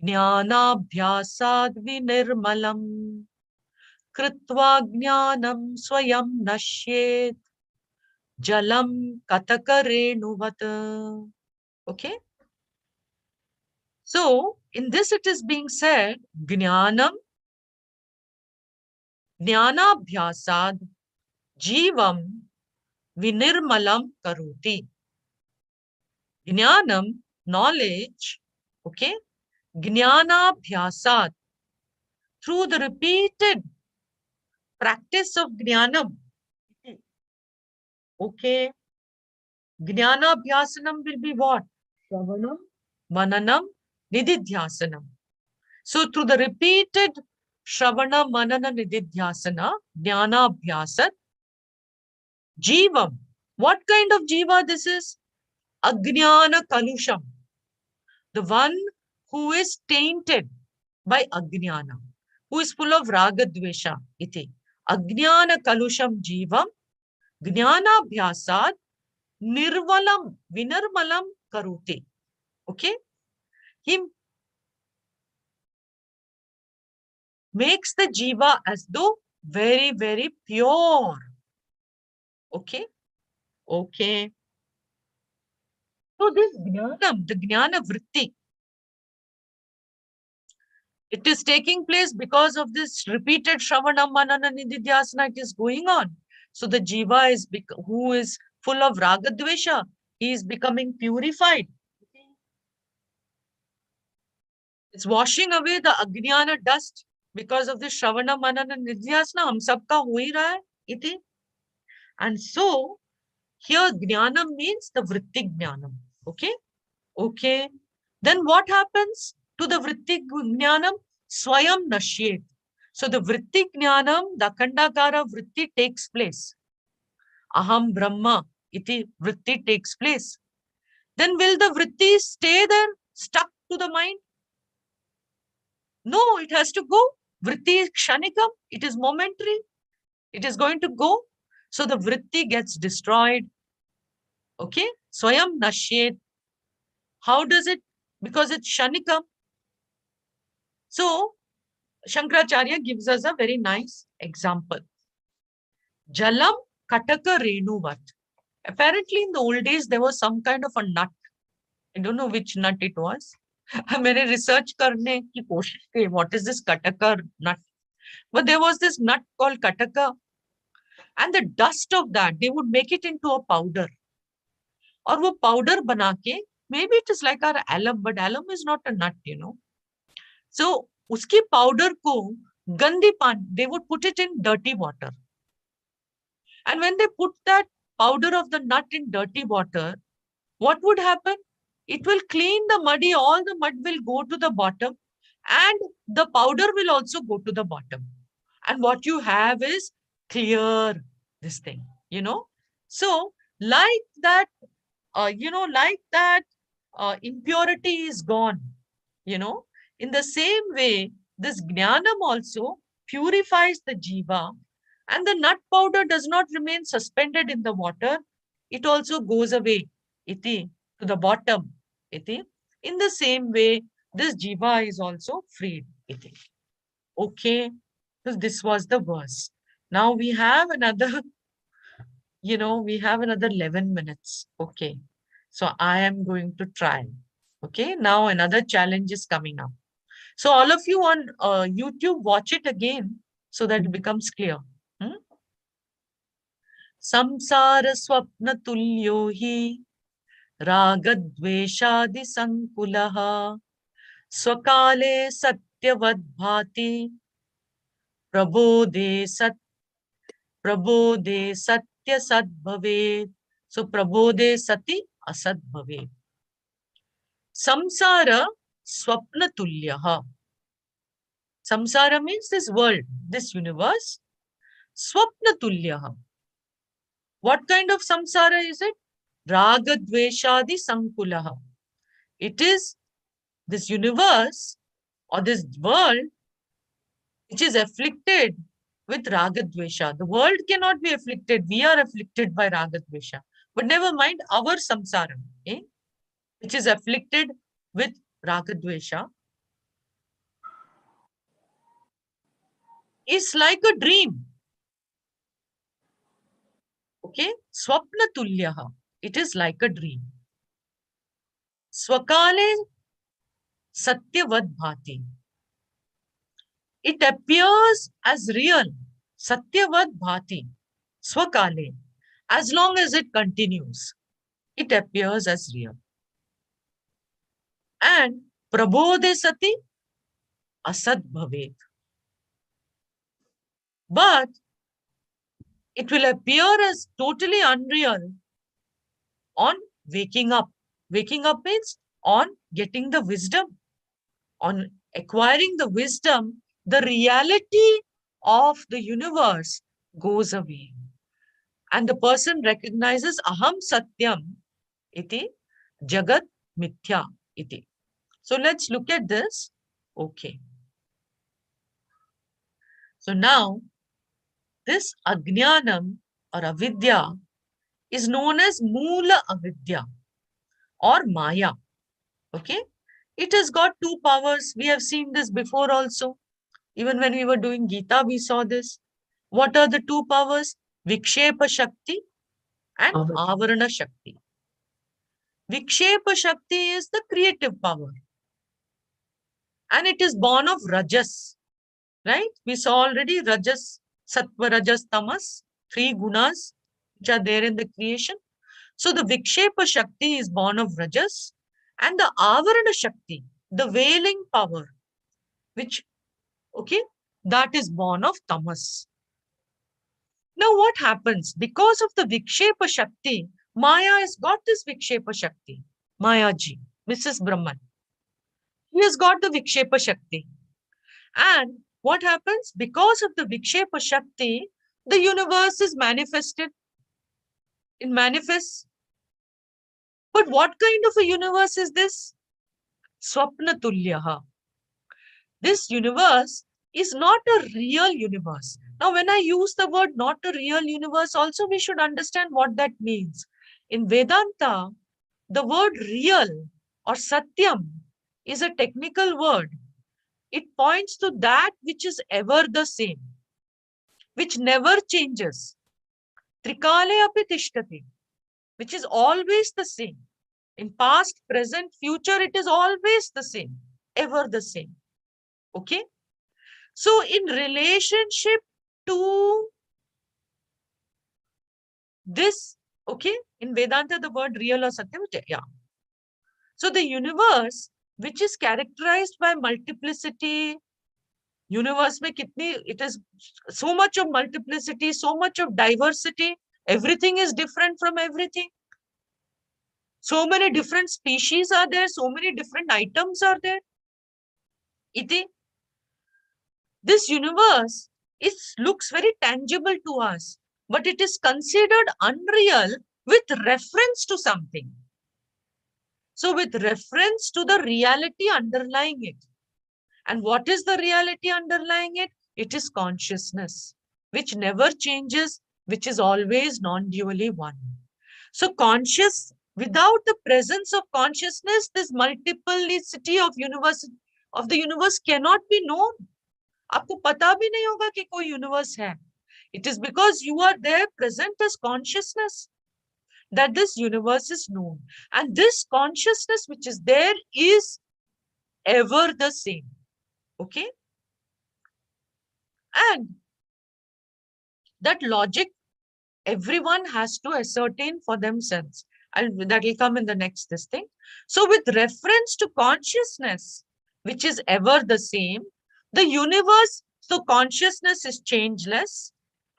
jnanabhyasad vinirmalam Kritva jnanam swayam nashyet jalam katakarenuvat. Okay. So, in this it is being said, Jnanam, Jnanabhyasad, Jivam, Vinirmalam Karuti. Jnanam, knowledge, okay? Jnanabhyasad, through the repeated practice of Jnanam, okay? Jnanabhyasanam will be what? Shravanam, Mananam, Nididhyasanam. So, through the repeated Shravana, Manana, Nididhyasana, Jnana Abhyasat, Jivam. What kind of Jiva this is? Ajnana Kalusham. The one who is tainted by Ajnana, who is full of Raga Dvesha. Iti. Ajnana Kalusham Jivam, Jnana Abhyasat, Nirvalam, Vinarmalam Karuti. Okay? He makes the Jiva as though very, very pure. Okay? Okay. So this Jnanam, the Jnana Vritti, it is taking place because of this repeated Shravana, Manana, Nididhyasana, it is going on. So the Jiva is, who is full of Raga Dvesha, he is becoming purified. It's washing away the Ajnana dust because of the Shravana, Manana, Nididhyasana. Hum sabka ho hi raha hai, iti. And so, here Jnanam means the Vritti Jnanam. Okay? Okay. Then what happens to the Vritti Jnanam? Swayam Nashyet. So the Vritti Jnanam, the Akhandakara Vritti takes place. Aham Brahma iti Vritti takes place. Then will the Vritti stay there, stuck to the mind? No, it has to go. Vritti is Kshanikam. It is momentary. It is going to go. So the Vritti gets destroyed. Okay? Swayam Nashyet. How does it? Because it's Kshanikam. So, Shankaracharya gives us a very nice example. Jalam Kataka Renuvat. Apparently, in the old days, there was some kind of a nut. I don't know which nut it was. मैंने research करने की कोशिश की. What is this Kataka nut? But there was this nut called Kataka. And the dust of that, they would make it into a powder. और वो powder बना के, maybe it is like our alum, but alum is not a nut, you know. So, उसकी powder को गंदी पानी, they would put it in dirty water. And when they put that powder of the nut in dirty water, what would happen? It will clean the muddy, all the mud will go to the bottom and the powder will also go to the bottom. And what you have is clear, this thing, you know. So like that, impurity is gone, you know. In the same way, this Jnanam also purifies the Jiva. And the nut powder does not remain suspended in the water. It also goes away, iti, to the bottom, iti. In the same way, this jiva is also freed, iti. Okay, so this was the verse. Now we have another, we have another 11 minutes. Okay, so I am going to try. Okay, now another challenge is coming up. So all of you on YouTube, watch it again so that it becomes clear. संसार स्वप्न तुल्यो हि रागद्वेषादि संकुलः स्वकाले सत्यवद्भाति प्रबोधे सत्य सद्भवेत्. So प्रबोधे सति असद् भवेत्. Samsara swapna tulyah. Samsara means this world, this universe. Swapna tulyah. What kind of samsara is it? Raga dveshadi sankulaha. It is this universe or this world which is afflicted with raga dvesha. The world cannot be afflicted. We are afflicted by raga dvesha. But never mind our samsara. Eh? which is afflicted with ragadvesha, is like a dream. Okay? Swapna tulyaha. It is like a dream. Swakale satyavad bhati. It appears as real. Satyavad bhati. Swakale. As long as it continues, it appears as real. And prabodhe sati asad bhavet. But it will appear as totally unreal on waking up. Waking up means on getting the wisdom, on acquiring the wisdom, the reality of the universe goes away. And the person recognizes aham satyam iti jagat mithya iti. So let's look at this. Okay. So now this ajnanam or avidya is known as Moola Avidya or Maya. Okay? It has got two powers. We have seen this before also. Even when we were doing Gita, we saw this. What are the two powers? Vikshepa Shakti and Avarana Shakti. Vikshepa Shakti is the creative power. And it is born of Rajas. Right? We saw already Rajas, Sattva, Rajas, Tamas, three gunas which are there in the creation. So the Vikshepa Shakti is born of Rajas, and the Avarana Shakti, the veiling power, which, okay, that is born of Tamas. Now what happens? Because of the Vikshepa Shakti, Maya has got this Vikshepa Shakti, Mayaji, Mrs. Brahman. He has got the Vikshepa Shakti. And what happens? Because of the Vikshepa Shakti, the universe is manifested. It manifests. But what kind of a universe is this? Swapna tulyaha. This universe is not a real universe. Now, when I use the word not a real universe, also we should understand what that means. In Vedanta, the word real or satyam is a technical word. It points to that which is ever the same, which never changes. Trikale api tishtati, which is always the same. In past, present, future, it is always the same, ever the same. Okay? So in relationship to this, okay, in Vedanta, the word real or satyam, yeah. So the universe, which is characterized by multiplicity, universe mein kitni, it is so much of multiplicity, so much of diversity, everything is different from everything. So many different species are there, so many different items are there. Iti. This universe, it looks very tangible to us, but it is considered unreal with reference to something. So with reference to the reality underlying it. And what is the reality underlying it? It is consciousness, which never changes, which is always non-dually one. So conscious, without the presence of consciousness, this multiplicity of the universe cannot be known. आपको पता भी नहीं होगा कि कोई universe है. It is because you are there present as consciousness that this universe is known. And this consciousness which is there is ever the same. Okay? And that logic everyone has to ascertain for themselves. And that will come in the next this thing. So with reference to consciousness, which is ever the same, the universe, so consciousness is changeless.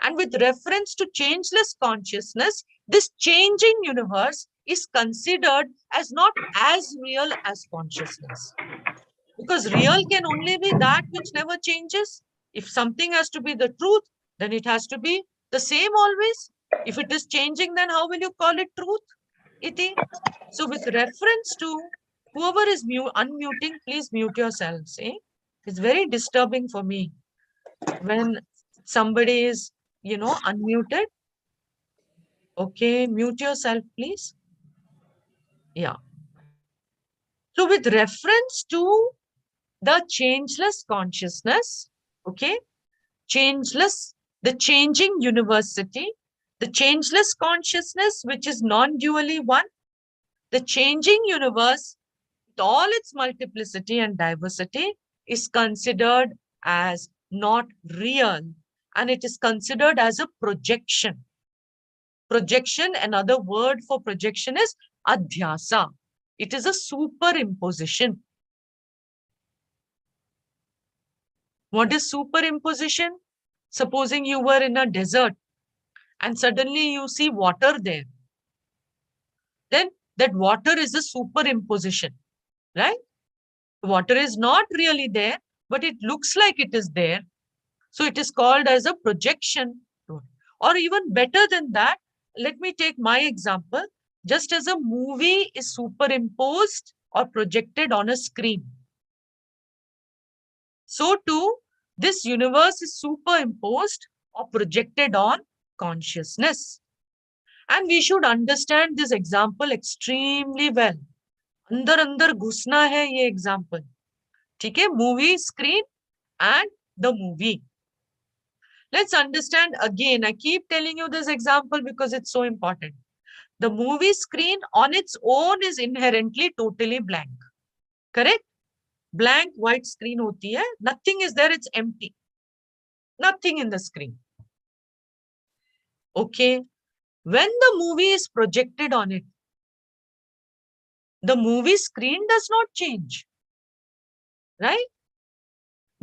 And with reference to changeless consciousness, this changing universe is considered as not as real as consciousness. Because real can only be that which never changes. If something has to be the truth, then it has to be the same always. If it is changing, then how will you call it truth? Iti. So with reference to whoever is unmuting, please mute yourselves. Eh? It's very disturbing for me when somebody is, unmuted. Okay, mute yourself, please. Yeah. So with reference to the changeless consciousness, okay, changeless, the changing university, the changeless consciousness, which is non-dually one, the changing universe, with all its multiplicity and diversity, is considered as not real, and it is considered as a projection. Projection, another word for projection is adhyasa. It is a superimposition. What is superimposition? Supposing you were in a desert and suddenly you see water there. Then that water is a superimposition, right? Water is not really there, but it looks like it is there. So it is called as a projection. Or even better than that, let me take my example. Just as a movie is superimposed or projected on a screen, so too, this universe is superimposed or projected on consciousness. And we should understand this example extremely well. अंदर अंदर घुसना है ये example. ठीक है? Movie screen and the movie. Let's understand again. I keep telling you this example because it's so important. The movie screen on its own is inherently totally blank. Correct? Blank white screen hoti hai. Nothing is there. It's empty. Nothing in the screen. Okay. When the movie is projected on it, the movie screen does not change. Right?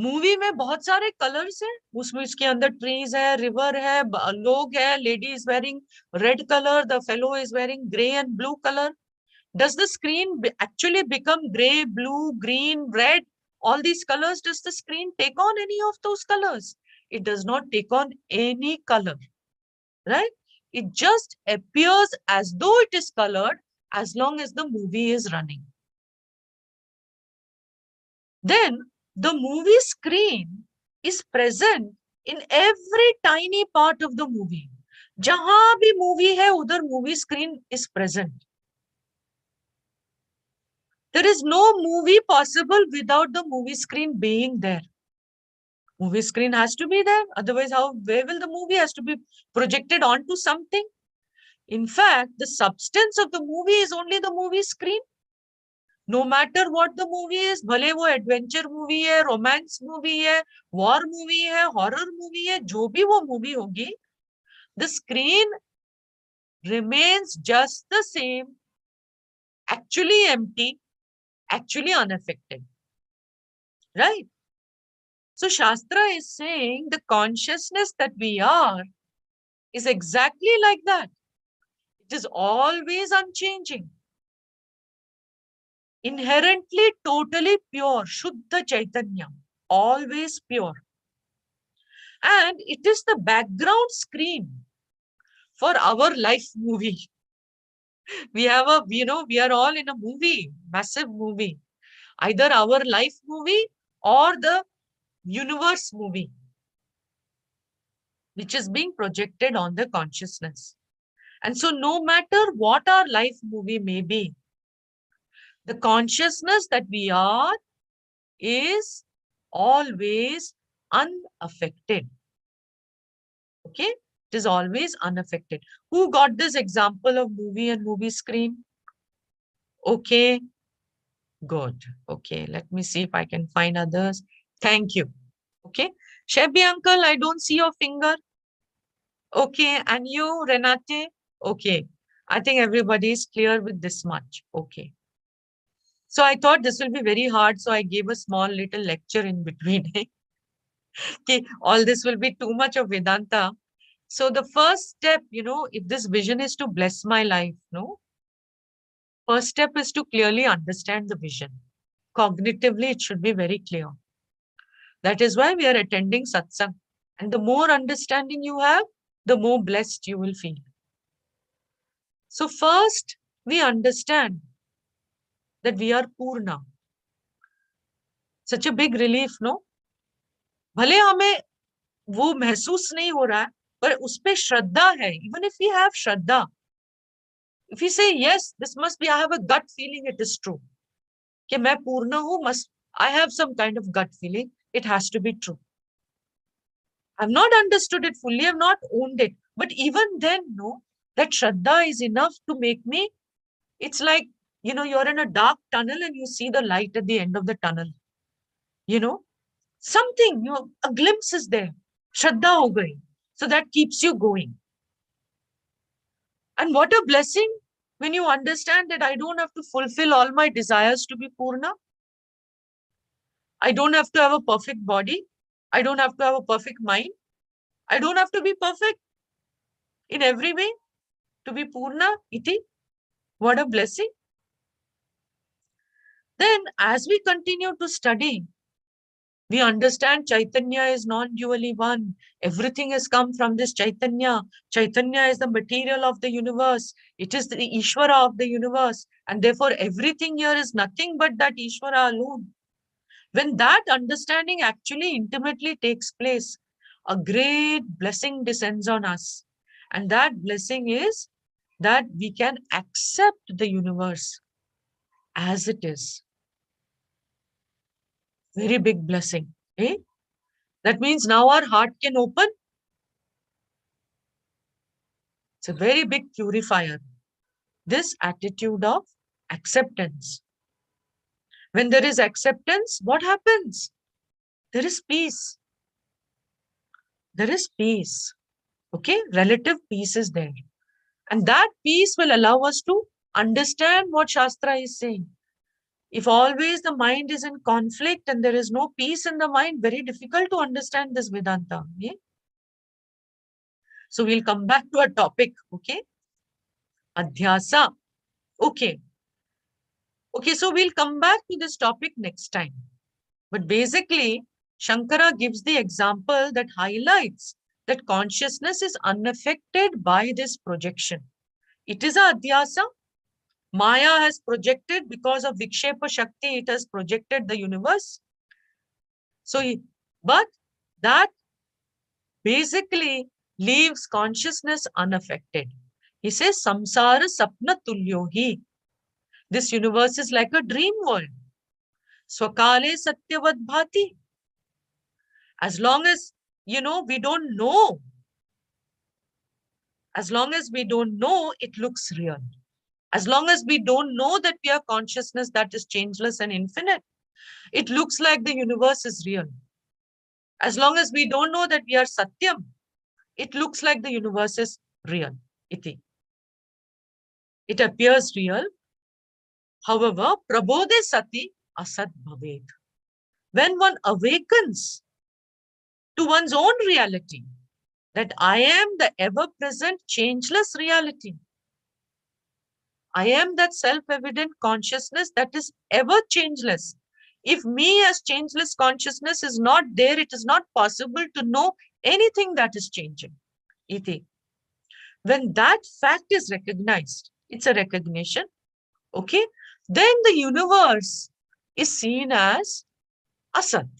Movie में बहुत सारे colours हैं, उसमें इसके अंदर trees है, river है, लोग है, lady is wearing red colour, the fellow is wearing grey and blue colour. Does the screen actually become gray, blue, green, red, all these colors? Does the screen take on any of those colors? It does not take on any color, right? It just appears as though it is colored as long as the movie is running. Then the movie screen is present in every tiny part of the movie. Jahan bhi movie hai, udhar movie screen is present. There is no movie possible without the movie screen being there. Movie screen has to be there. Otherwise, where will the movie has to be projected onto something? In fact, the substance of the movie is only the movie screen. No matter what the movie is, भले वो adventure movie है, romance movie है, war movie है, horror movie है, जो भी वो movie होगी, the screen remains just the same, actually empty, actually unaffected. Right? So Shastra is saying the consciousness that we are is exactly like that. It is always unchanging. Inherently, totally pure, Shuddha Chaitanya, always pure. And it is the background screen for our life movie. We have we are all in a movie, massive movie. Either our life movie or the universe movie, which is being projected on the consciousness. And so no matter what our life movie may be, the consciousness that we are is always unaffected. Okay? It is always unaffected. Who got this example of movie and movie screen? Okay. Good. Okay. Let me see if I can find others. Thank you. Okay. Shabby uncle, I don't see your finger. Okay. And you, Renate? Okay. I think everybody is clear with this much. Okay. So I thought this will be very hard. So I gave a small little lecture in between. Okay. All this will be too much of Vedanta. So the first step, if this vision is to bless my life, first step is to clearly understand the vision. Cognitively, it should be very clear. That is why we are attending satsang. And the more understanding you have, the more blessed you will feel. So first, we understand that we are Purna. Such a big relief, no? भले हमें वो महसूस नहीं हो रहा है, पर उस पे श्रद्धा है. Even if we have shraddha, if we say, yes, this must be, I have a gut feeling it is true. कि मैं पूर्ण हूँ, must I have some kind of gut feeling, it has to be true. I've not understood it fully, I've not owned it. But even then, no, that Shraddha is enough to make me, it's like, you're in a dark tunnel and you see the light at the end of the tunnel. Something, a glimpse is there. Shraddha ho gayi. So that keeps you going. And what a blessing when you understand that I don't have to fulfill all my desires to be Purna. I don't have to have a perfect body. I don't have to have a perfect mind. I don't have to be perfect in every way to be Purna iti. What a blessing. Then as we continue to study, we understand Chaitanya is non-dually one. Everything has come from this Chaitanya. Chaitanya is the material of the universe. It is the Ishvara of the universe. And therefore, everything here is nothing but that Ishvara alone. When that understanding actually intimately takes place, a great blessing descends on us. And that blessing is that we can accept the universe as it is. Very big blessing. Eh? That means now our heart can open. It's a very big purifier. This attitude of acceptance. When there is acceptance, what happens? There is peace. There is peace. Okay? Relative peace is there. And that peace will allow us to understand what Shastra is saying. If always the mind is in conflict and there is no peace in the mind, very difficult to understand this Vedanta. Yeah? So we'll come back to our topic. Okay? Adhyasa. Okay. Okay, so we'll come back to this topic next time. But basically, Shankara gives the example that highlights that consciousness is unaffected by this projection. It is a adhyasa. Maya has projected because of Vikshepa Shakti, it has projected the universe. So, but that basically leaves consciousness unaffected. He says, Samsara Sapna Tulyo hi. This universe is like a dream world. Swakale Satyavad Bhati. As long as, we don't know. As long as we don't know, it looks real. As long as we don't know that we are consciousness that is changeless and infinite, it looks like the universe is real. As long as we don't know that we are Satyam, it looks like the universe is real. Iti. It appears real. However, prabodhe sati asat bhaved. When one awakens to one's own reality, that I am the ever-present changeless reality. I am that self-evident consciousness that is ever changeless. If me as changeless consciousness is not there, it is not possible to know anything that is changing. Iti. When that fact is recognized, it's a recognition, okay? Then the universe is seen as asat,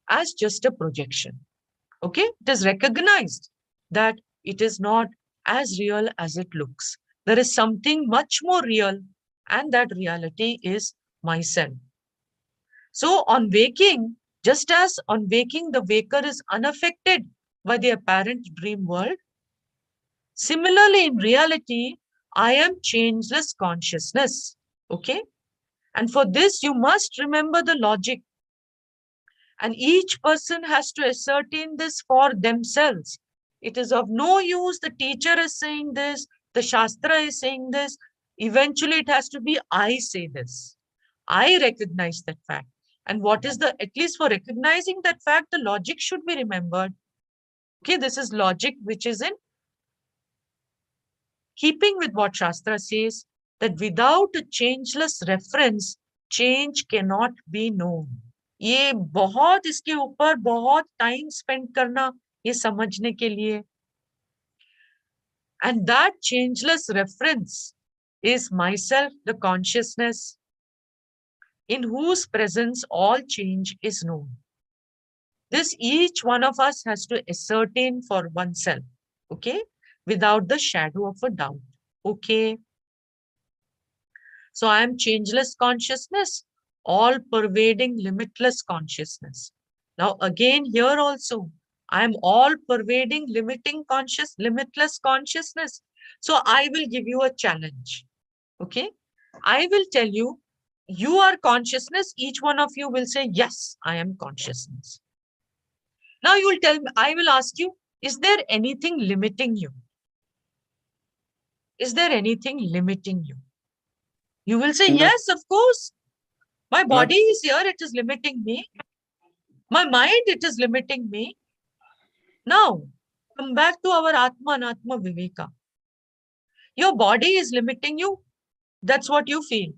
as just a projection, okay? It is recognized that it is not as real as it looks. There is something much more real, and that reality is myself. So on waking, just as on waking, the waker is unaffected by the apparent dream world, similarly in reality, I am changeless consciousness, okay? And for this, you must remember the logic. And each person has to ascertain this for themselves. It is of no use the teacher is saying this, the Shastra is saying this. Eventually, it has to be I say this. I recognize that fact. And what is the, at least for recognizing that fact, the logic should be remembered. Okay, this is logic which is in keeping with what Shastra says, that without a changeless reference, change cannot be known. ये बहुत इसके ऊपर बहुत time spend करना ये समझने के लिए. And that changeless reference is myself, the consciousness, in whose presence all change is known. This each one of us has to ascertain for oneself, okay, without the shadow of a doubt, okay. So I am changeless consciousness, all pervading limitless consciousness. Now again here also, I am all pervading limitless consciousness. So I will give you a challenge. Okay. I will tell you, you are consciousness. Each one of you will say, yes, I am consciousness. Now you will tell me, I will ask you, is there anything limiting you? Is there anything limiting you? You will say, yes, of course. My body is here, it is limiting me. My mind, it is limiting me. Now, come back to our Atma and Atma Viveka. Your body is limiting you. That's what you feel.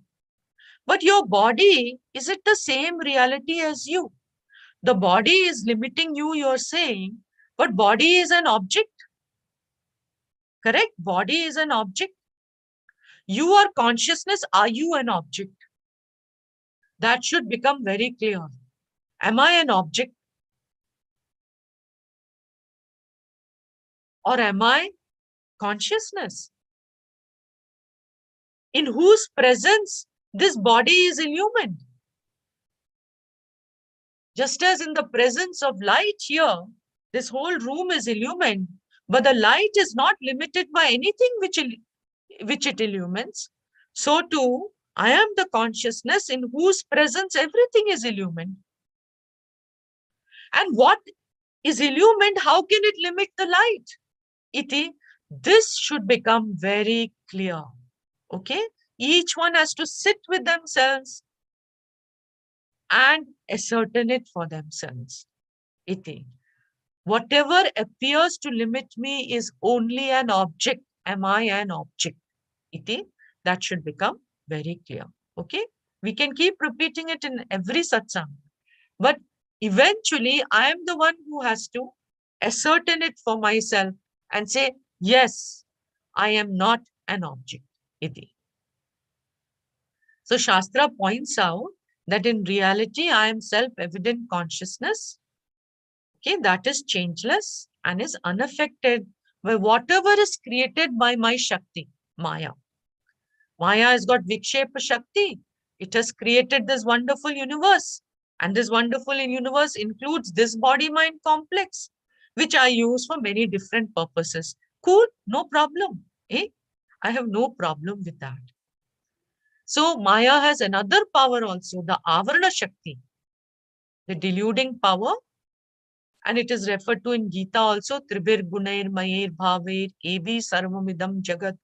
But your body, is it the same reality as you? The body is limiting you, you're saying, but body is an object. Correct? Body is an object. You are consciousness. Are you an object? That should become very clear. Am I an object? Or am I consciousness? In whose presence this body is illumined? Just as in the presence of light here, this whole room is illumined, but the light is not limited by anything which it illumines. So too, I am the consciousness in whose presence everything is illumined. And what is illumined, how can it limit the light? This should become very clear. Okay? Each one has to sit with themselves and ascertain it for themselves. Whatever appears to limit me is only an object. Am I an object? That should become very clear. Okay? We can keep repeating it in every satsang. But eventually, I am the one who has to ascertain it for myself and say, yes, I am not an object. So Shastra points out that in reality, I am self-evident consciousness. Okay, that is changeless and is unaffected by whatever is created by my Shakti, Maya. Maya has got Vikshepa Shakti. It has created this wonderful universe. And this wonderful universe includes this body-mind complex, which I use for many different purposes. Cool, no problem. I have no problem with that. So Maya has another power also, the Avarana Shakti, the deluding power. And it is referred to in Gita also, Tribir Gunair Mayer Bhaver Evi Sarvamidam Jagat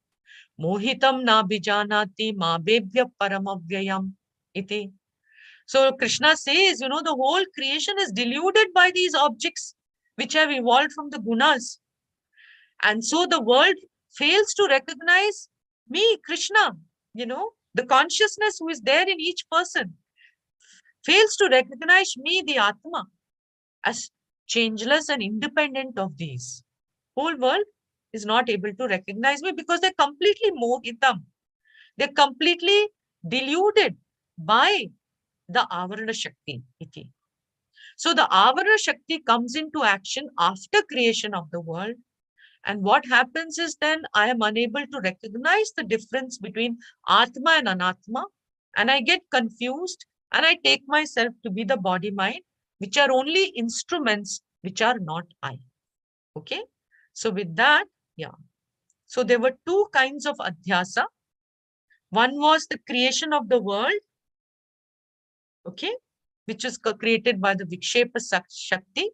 Mohitam Na Bijanati Ma Bebhya Paramavyayam iti. So Krishna says, the whole creation is deluded by these objects which have evolved from the gunas. And so the world fails to recognize me, Krishna, the consciousness who is there in each person, fails to recognize me, the Atma, as changeless and independent of these. Whole world is not able to recognize me because they're completely mohitam. They're completely deluded by the Avarana Shakti. So the Avarana Shakti comes into action after creation of the world. And what happens is then I am unable to recognize the difference between Atma and Anatma. And I get confused and I take myself to be the body mind, which are only instruments which are not I. Okay. So with that, yeah. So there were two kinds of adhyasa. One was the creation of the world, okay, which is created by the Vikshepa Shakti.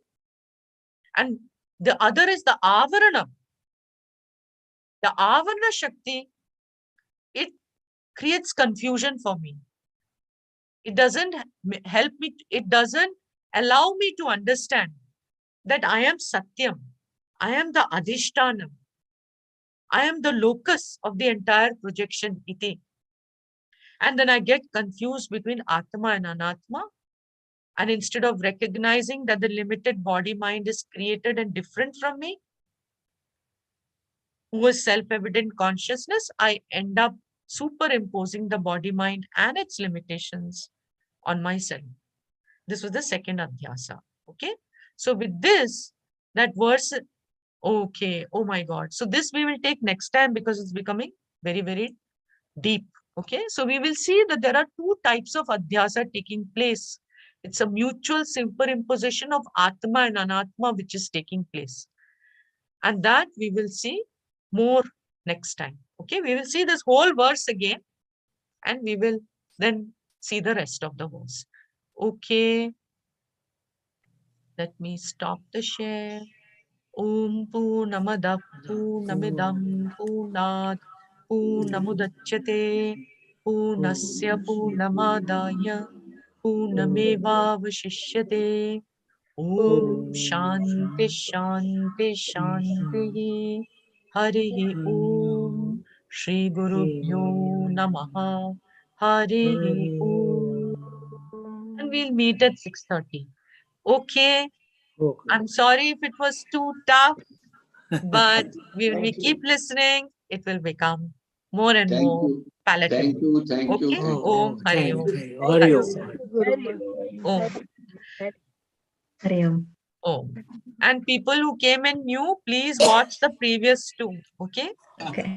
And the other is the Avarana. The Avarana Shakti, it creates confusion for me. It doesn't help me, it doesn't allow me to understand that I am Satyam. I am the Adhishtanam. I am the locus of the entire projection, iti. And then I get confused between Atma and Anatma. And instead of recognizing that the limited body-mind is created and different from me, who is self-evident consciousness, I end up superimposing the body-mind and its limitations on myself. This was the second adhyasa. Okay. So with this, that verse, okay, oh my God. So this we will take next time because it's becoming very, very deep. Okay, so we will see that there are two types of adhyasa taking place. It's a mutual superimposition of Atma and Anatma which is taking place. And that we will see more next time. Okay, we will see this whole verse again and we will then see the rest of the verse. Okay, let me stop the share. Om Purnamada Purnamidam Purnat Purnamudachyate Purnasya Purnamadaya Purnamevavashishyate. Om Shanti Shanti Shanti Harihi Om Shri Gurubhyo Namaha Harihi Om. And we'll meet at 6:30. Okay. Okay. I'm sorry if it was too tough, but when we keep listening, it will become more and Thank more you. palatable. Thank you. Thank you. Okay. Thank you. Om Hari Om. Thank you. Hari Om. Om. Hari Om. Om. And people who came in new, please watch the previous two. Okay. Okay.